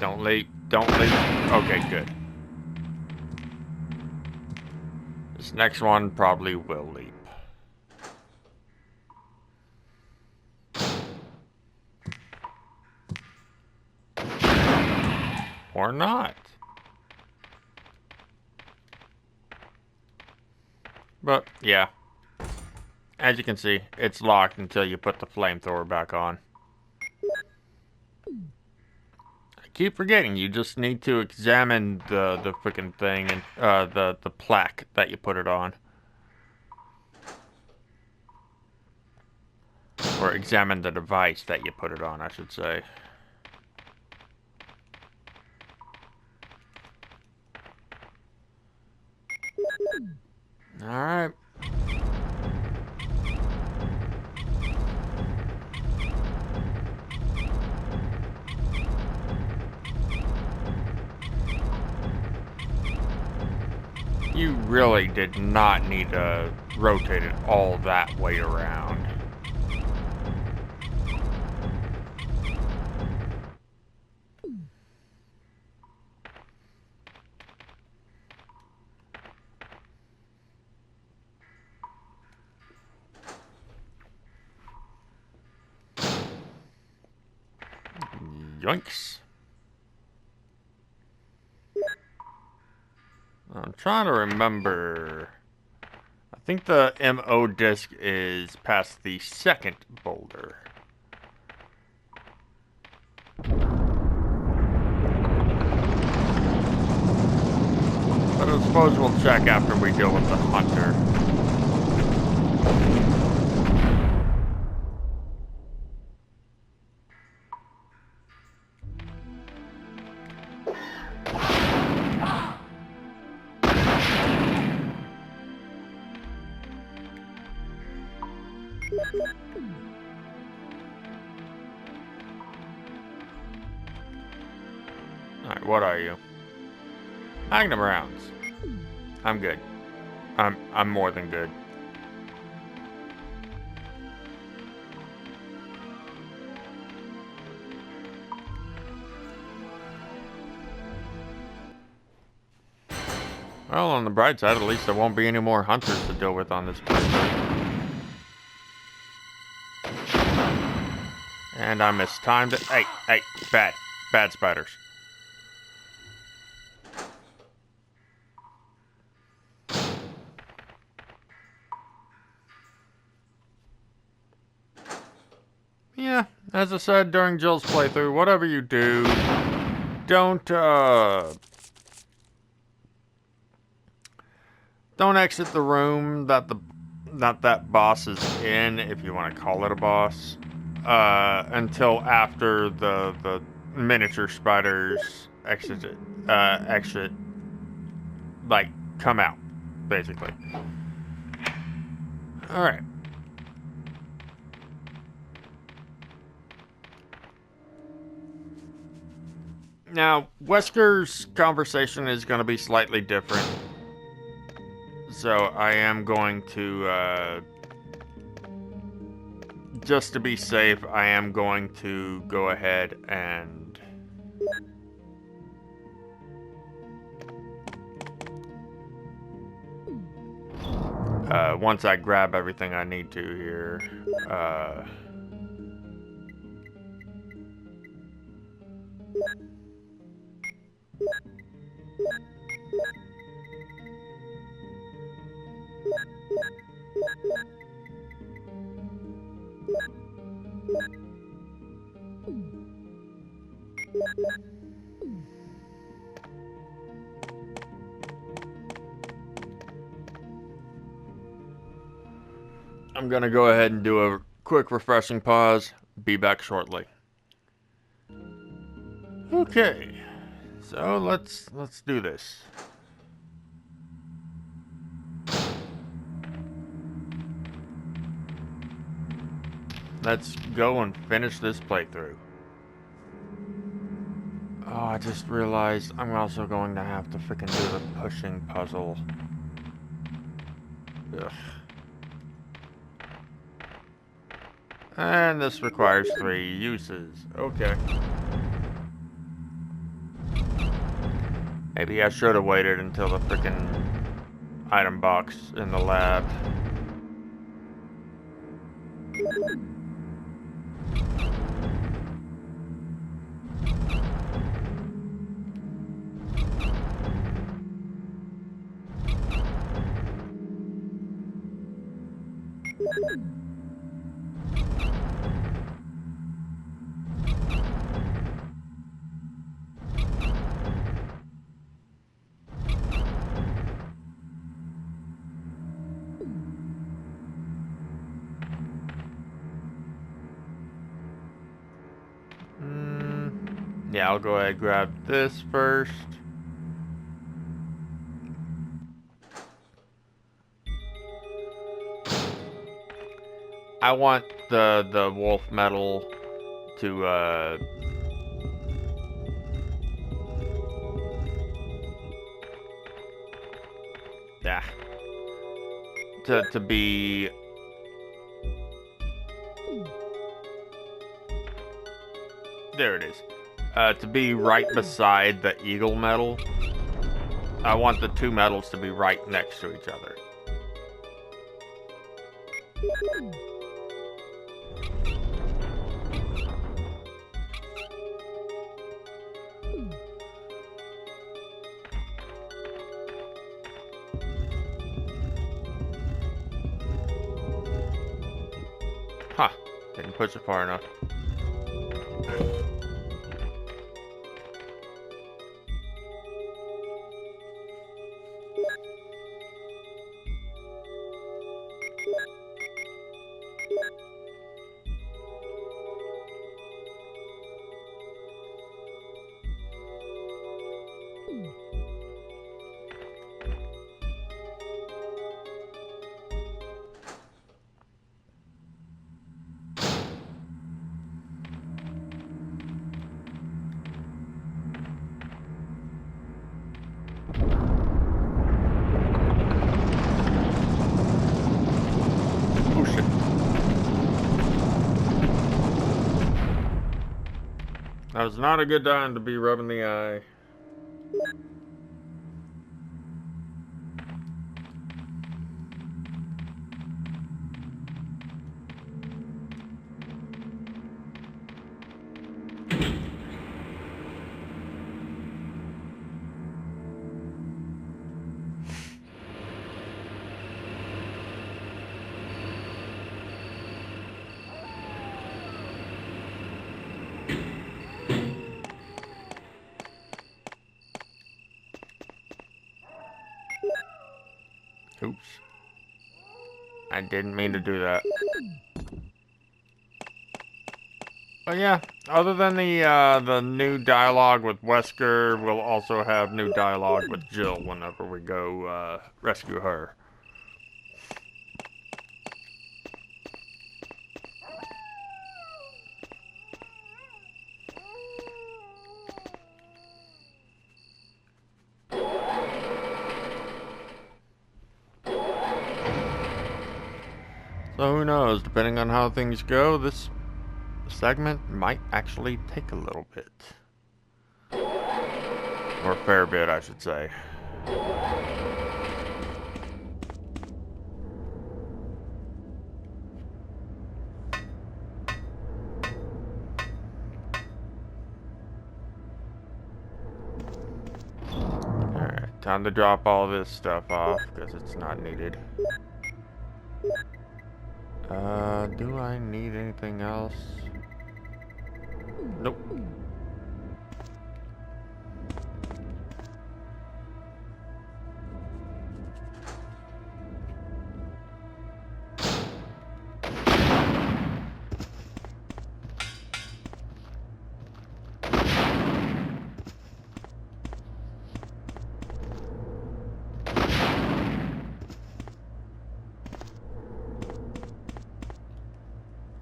Don't leap. Don't leap. Okay, good. This next one probably will leap. Or not. But, yeah. As you can see, it's locked until you put the flamethrower back on. I keep forgetting, you just need to examine the freaking thing and the plaque that you put it on. Or examine the device that you put it on, I should say. Alright. You really did not need to rotate it all that way around. Yoinks. I'm trying to remember. I think the MO disc is past the second boulder. But I suppose we'll check after we deal with the hunter. What are you? Magnum rounds. I'm good. I'm more than good. Well, on the bright side, at least there won't be any more hunters to deal with on this playthrough. And I mistimed it. Hey, bad spiders. Yeah, as I said during Jill's playthrough, whatever you do, don't exit the room that that boss is in, if you want to call it a boss, until after the miniature spiders exit, like, come out, basically. Alright. Now, Wesker's conversation is going to be slightly different. So I am going to, just to be safe, I am going to go ahead and once I grab everything I need to here, I'm gonna go ahead and do a quick refreshing pause. Be back shortly. Okay, so let's do this. Let's go and finish this playthrough. Oh, I just realized I'm also going to have to freaking do the pushing puzzle. Ugh. And this requires 3 uses. Okay. Maybe I should have waited until the freaking item box in the lab. Yeah, I'll go ahead and grab this first. I want the wolf metal to yeah, to be there. It is. To be right beside the eagle metal. I want the 2 metals to be right next to each other. Huh. Didn't push it far enough. Now's not a good time to be rubbing the eye. Oops. I didn't mean to do that. But yeah, other than the new dialogue with Wesker, we'll also have new dialogue with Jill whenever we go rescue her. So who knows, depending on how things go, this segment might actually take a little bit. Or a fair bit, I should say. Alright, time to drop all this stuff off, because it's not needed. Do I need anything else? Nope.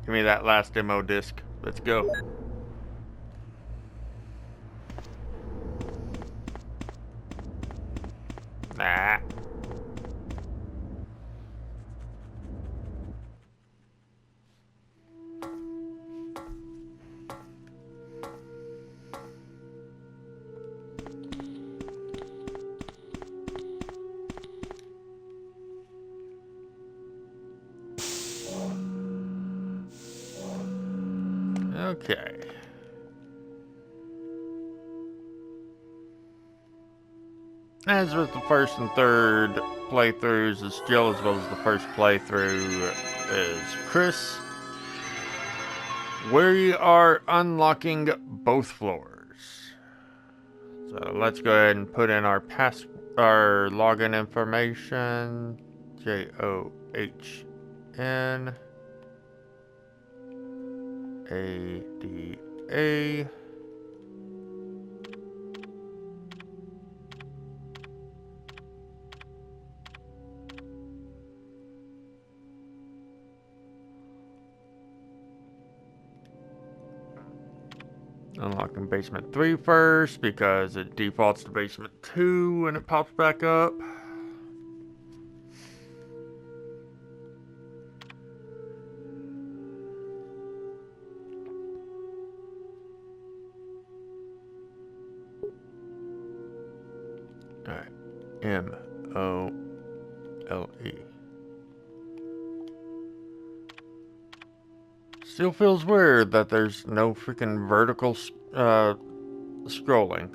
Give me that last demo disc. Let's go. Nah. Okay. As with the first and third playthroughs, as Jill, as well as the first playthrough is Chris, we are unlocking both floors. So let's go ahead and put in our login information. JOHN ADA. Unlocking basement 3 first because it defaults to basement 2 when it pops back up. Alright. MOLE. Still feels weird that there's no freaking vertical scrolling.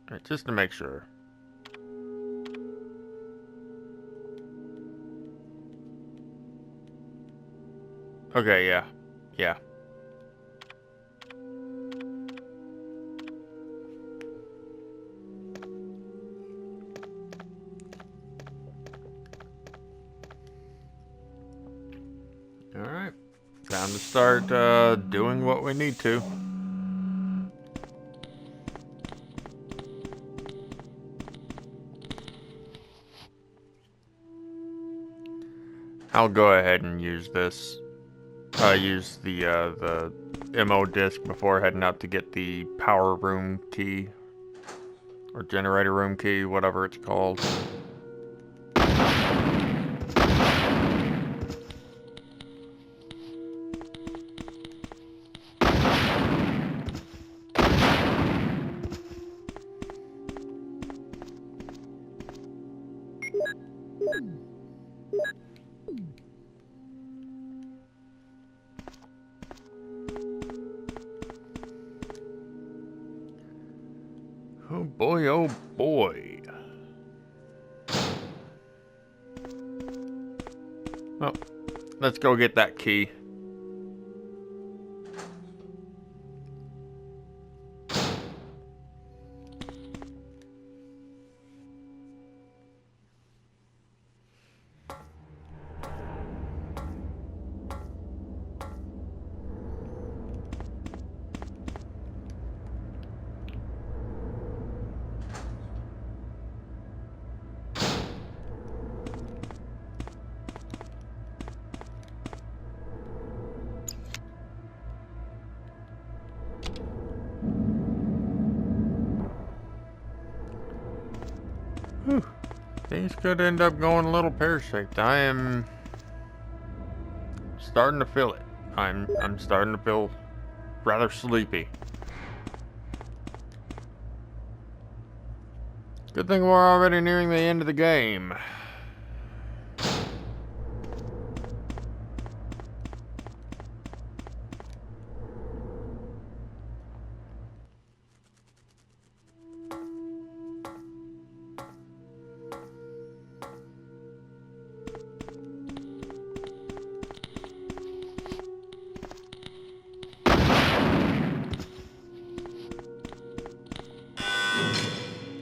Alright, just to make sure. Okay, yeah. Yeah. Alright, time to start doing what we need to. I'll go ahead and use this. Use the MO disc before heading out to get the power room key. Or generator room key, whatever it's called. Oh boy, oh boy. Well, let's go get that key. Whew. Things could end up going a little pear-shaped. I am starting to feel it. I'm starting to feel rather sleepy. Good thing we're already nearing the end of the game.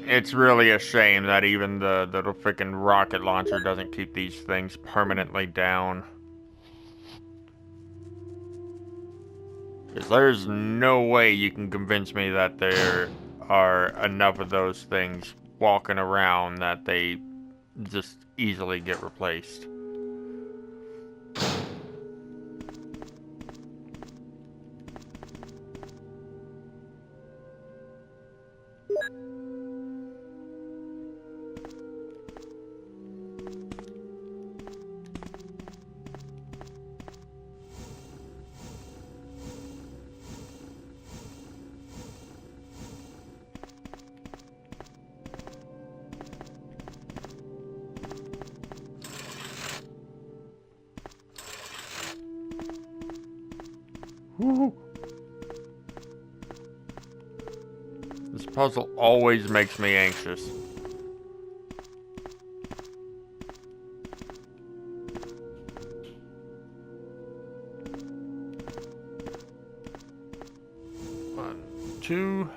It's really a shame that even the little freaking rocket launcher doesn't keep these things permanently down. Because there's no way you can convince me that there are enough of those things walking around that they just easily get replaced. Woo. This puzzle always makes me anxious. One, two.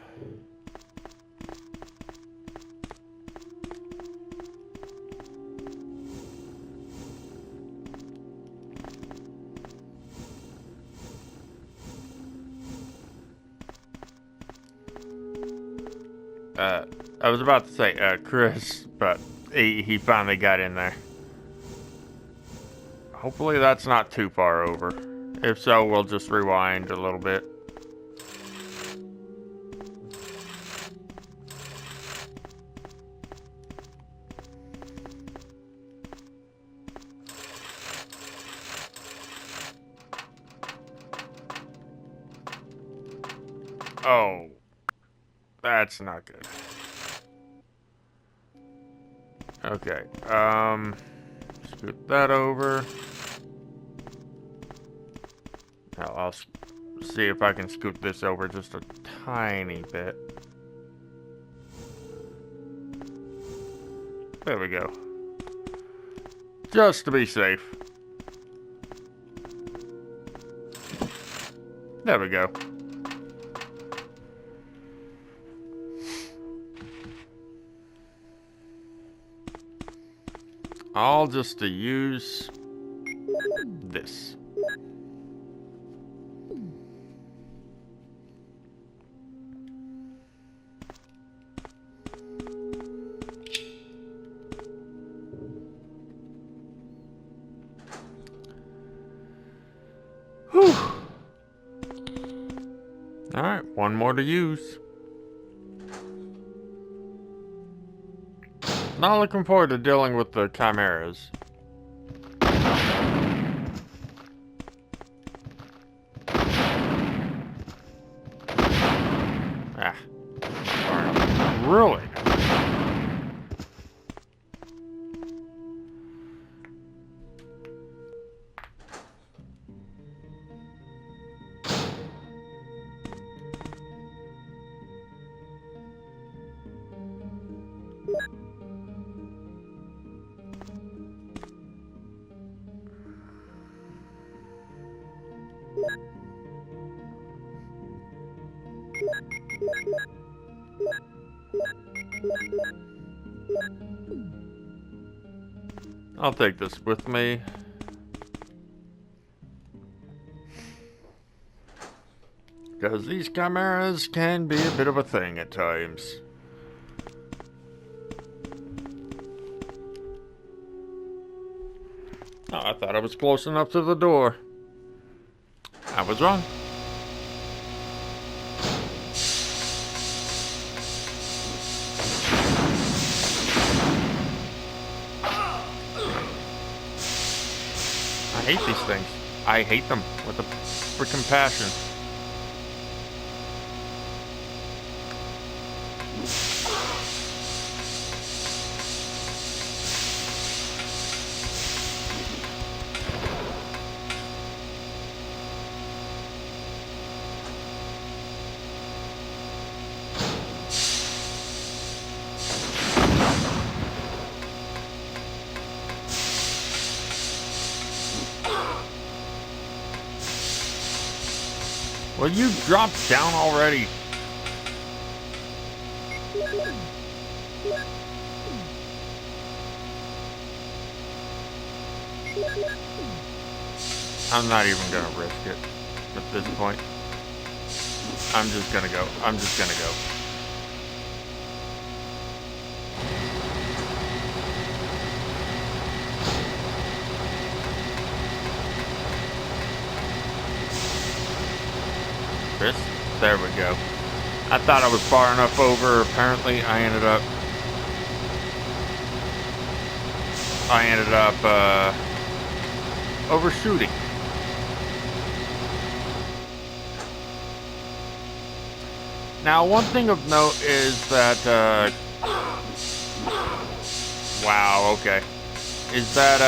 I was about to say, Chris, but he finally got in there. Hopefully that's not too far over. If so, we'll just rewind a little bit. Oh, that's not good. Okay, scoot that over. Now I'll see if I can scoot this over just a tiny bit. There we go. Just to be safe. There we go. All just to use this. Whew. All right, one more to use. Not looking forward to dealing with the chimeras. Ah. Really? I'll take this with me. Because these chimeras can be a bit of a thing at times. Oh, I thought I was close enough to the door. I was wrong. I hate these things. I hate them with a freaking passion. Will you drop down already? I'm not even gonna risk it at this point. I'm just gonna go. I'm just gonna go. Chris? There we go. I thought I was far enough over. Apparently, I ended up overshooting. Now, one thing of note is that, wow, okay. Is that,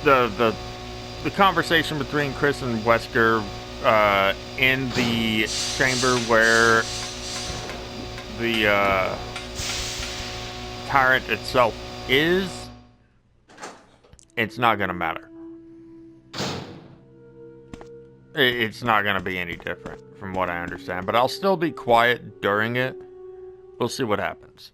the conversation between Chris and Wesker, in the chamber where the, tyrant itself is, it's not gonna matter. It's not gonna be any different from what I understand, but I'll still be quiet during it. We'll see what happens.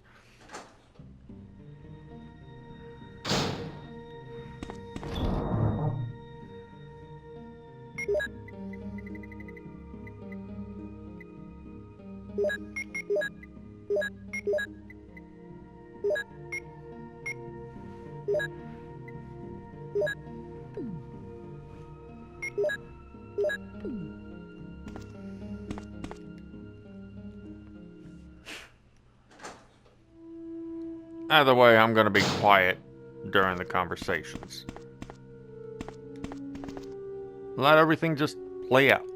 Either way, I'm gonna be quiet during the conversations. Let everything just play out.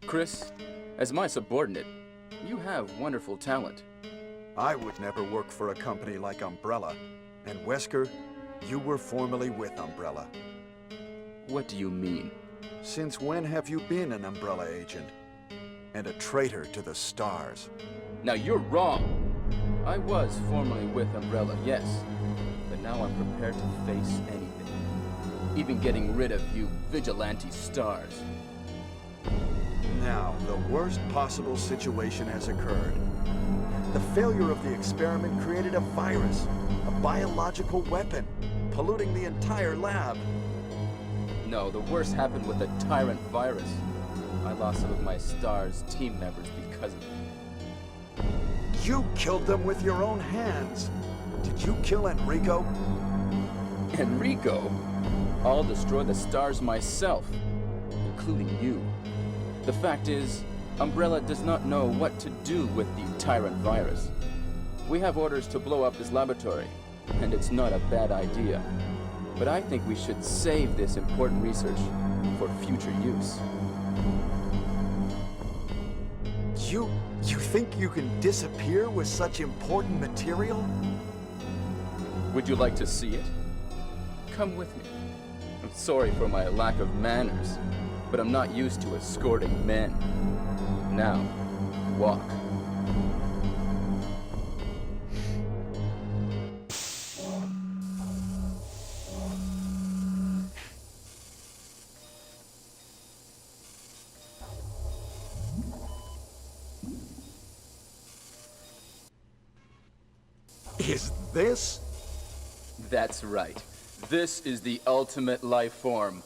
Chris, as my subordinate, you have wonderful talent. I would never work for a company like Umbrella. And Wesker, you were formerly with Umbrella. What do you mean? Since when have you been an Umbrella agent? And a traitor to the stars? Now you're wrong. I was formerly with Umbrella, yes. But now I'm prepared to face anything. Even getting rid of you vigilante stars. Now, the worst possible situation has occurred. The failure of the experiment created a virus, a biological weapon, polluting the entire lab. No, the worst happened with the Tyrant virus. I lost some of my STARS team members because of it. You killed them with your own hands. Did you kill Enrico? Enrico? I'll destroy the stars myself, including you. The fact is, Umbrella does not know what to do with the Tyrant virus. We have orders to blow up this laboratory, and it's not a bad idea. But I think we should save this important research for future use. You think you can disappear with such important material? Would you like to see it? Come with me. I'm sorry for my lack of manners, but I'm not used to escorting men. Now, walk. Is this? That's right. This is the ultimate life form.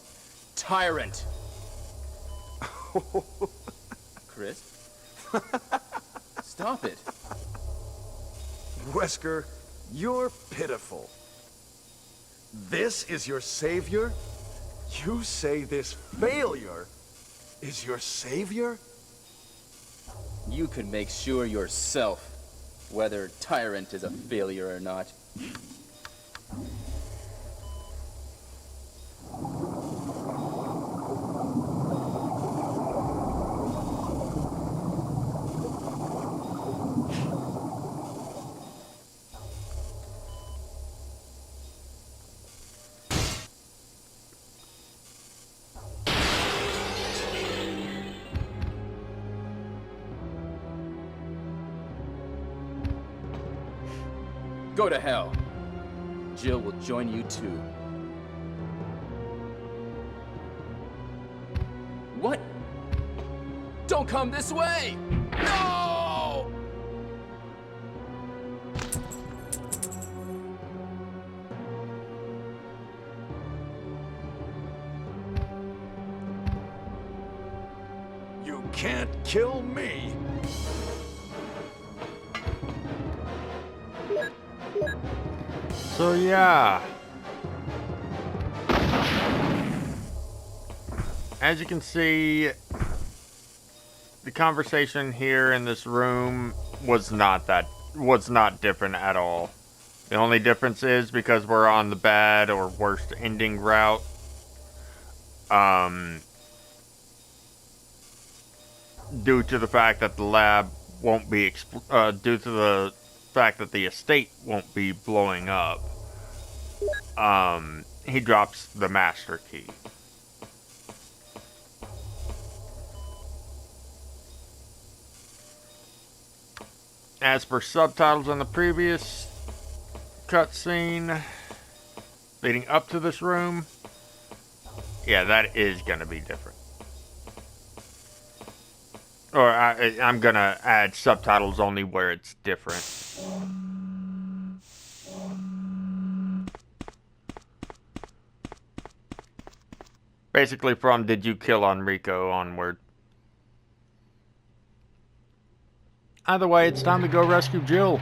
Tyrant. Chris? Stop it. Wesker, you're pitiful. This is your savior? You say this failure is your savior? You can make sure yourself whether Tyrant is a failure or not. Go to hell. Jill will join you too. What? Don't come this way! No! You can't kill me. So yeah, as you can see, the conversation here in this room was not different at all. The only difference is because we're on the bad or worst ending route. Due to the fact that the lab won't be due to the fact that the estate won't be blowing up, he drops the master key. As for subtitles in the previous cutscene leading up to this room, yeah, that is gonna be different. Or I'm gonna add subtitles only where it's different. Basically from Did You Kill Enrico onward. Either way, it's time to go rescue Jill.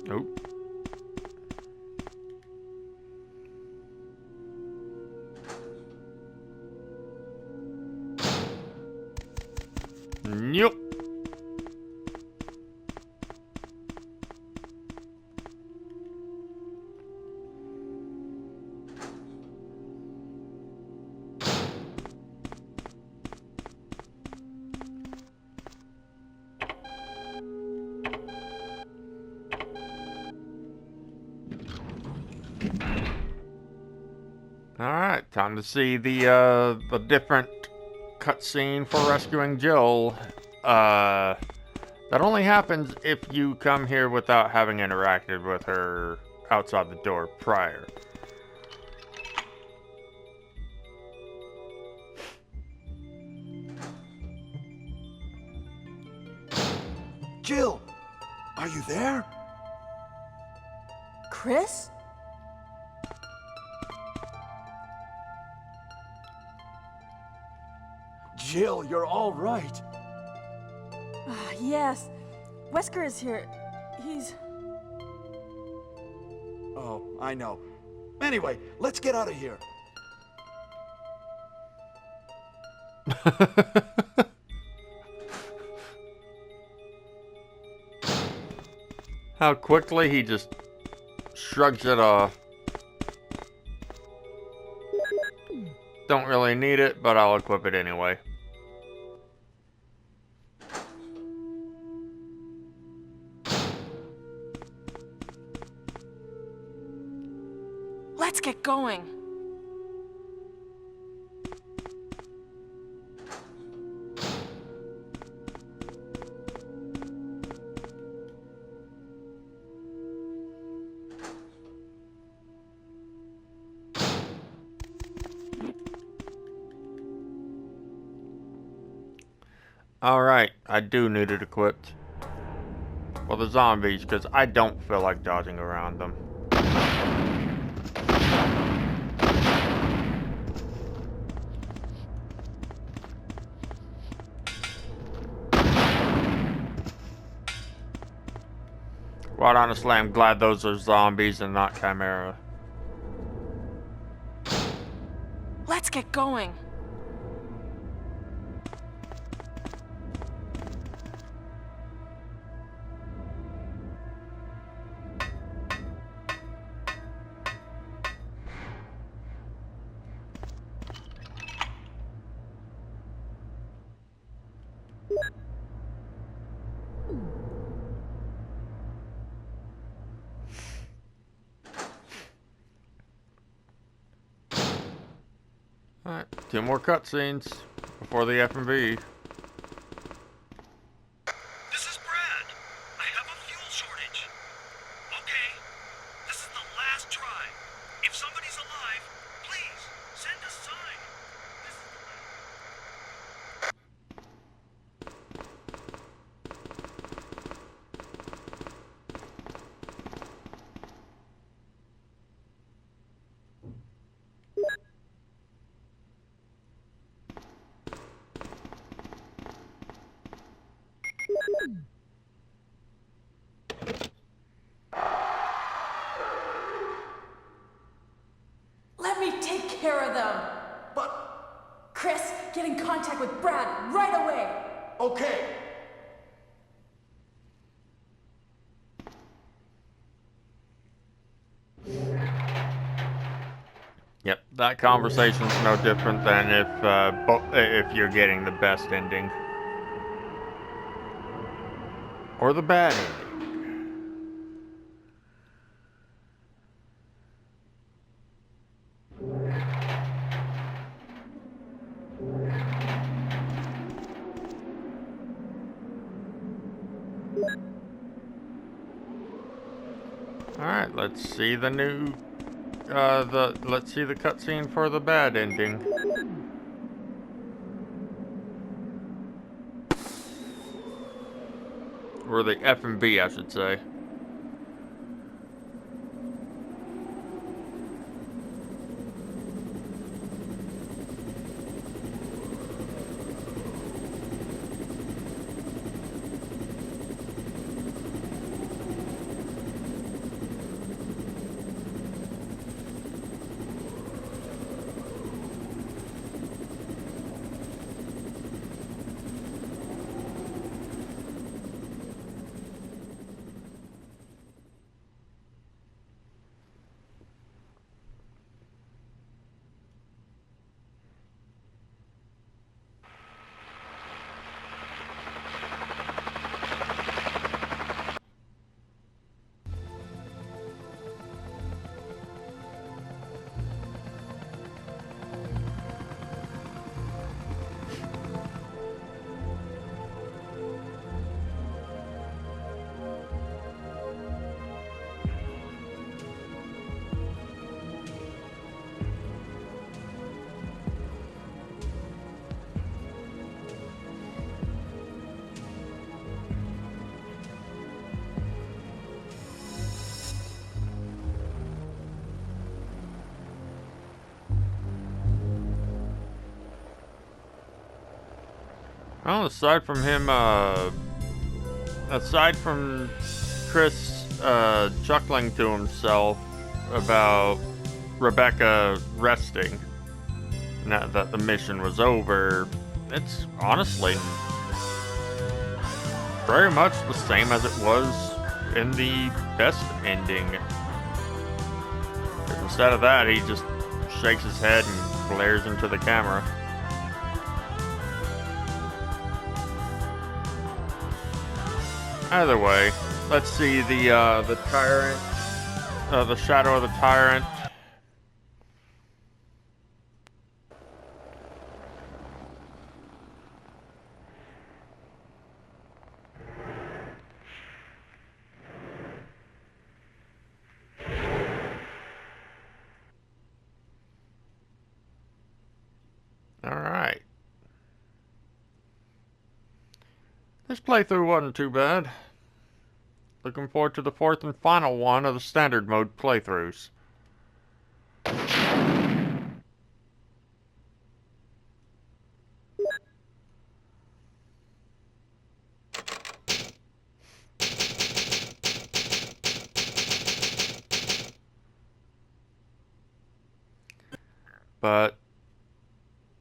Nope. Nope. Alright, time to see the different cutscene for rescuing Jill. That only happens if you come here without having interacted with her outside the door prior. Jill, are you there? Chris? Jill, you're all right. Yes. Wesker is here. He's... Oh, I know. Anyway, let's get out of here. How quickly he just shrugs it off. Don't really need it, but I'll equip it anyway. Let's get going. Alright, I do need it equipped. Well, the zombies, because I don't feel like dodging around them. Quite honestly, I'm glad those are zombies and not Chimera. Let's get going. Alright, 2 more cutscenes before the F&B. This is Brad. I have a fuel shortage. Okay, this is the last try. If somebody's alive, please send a sign. This is the last. Let me take care of them. But, Chris, get in contact with Brad right away. okay. Yep, that conversation's no different than if you're getting the best ending. Or the bad ending. Alright, let's see the new let's see the cutscene for the bad ending. Or the F&B, I should say. Well, aside from Chris chuckling to himself about Rebecca resting, now that the mission was over, it's honestly very much the same as it was been the best ending. 'Cause instead of that, he just shakes his head and glares into the camera. Either way, let's see the tyrant, the shadow of the tyrant. Alright. This playthrough wasn't too bad. Looking forward to the fourth and final one of the standard mode playthroughs. But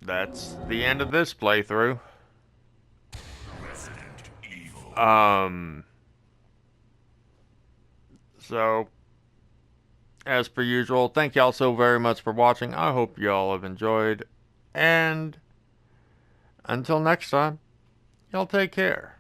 that's the end of this playthrough. So, as per usual, thank y'all so very much for watching. I hope y'all have enjoyed. And until next time, y'all take care.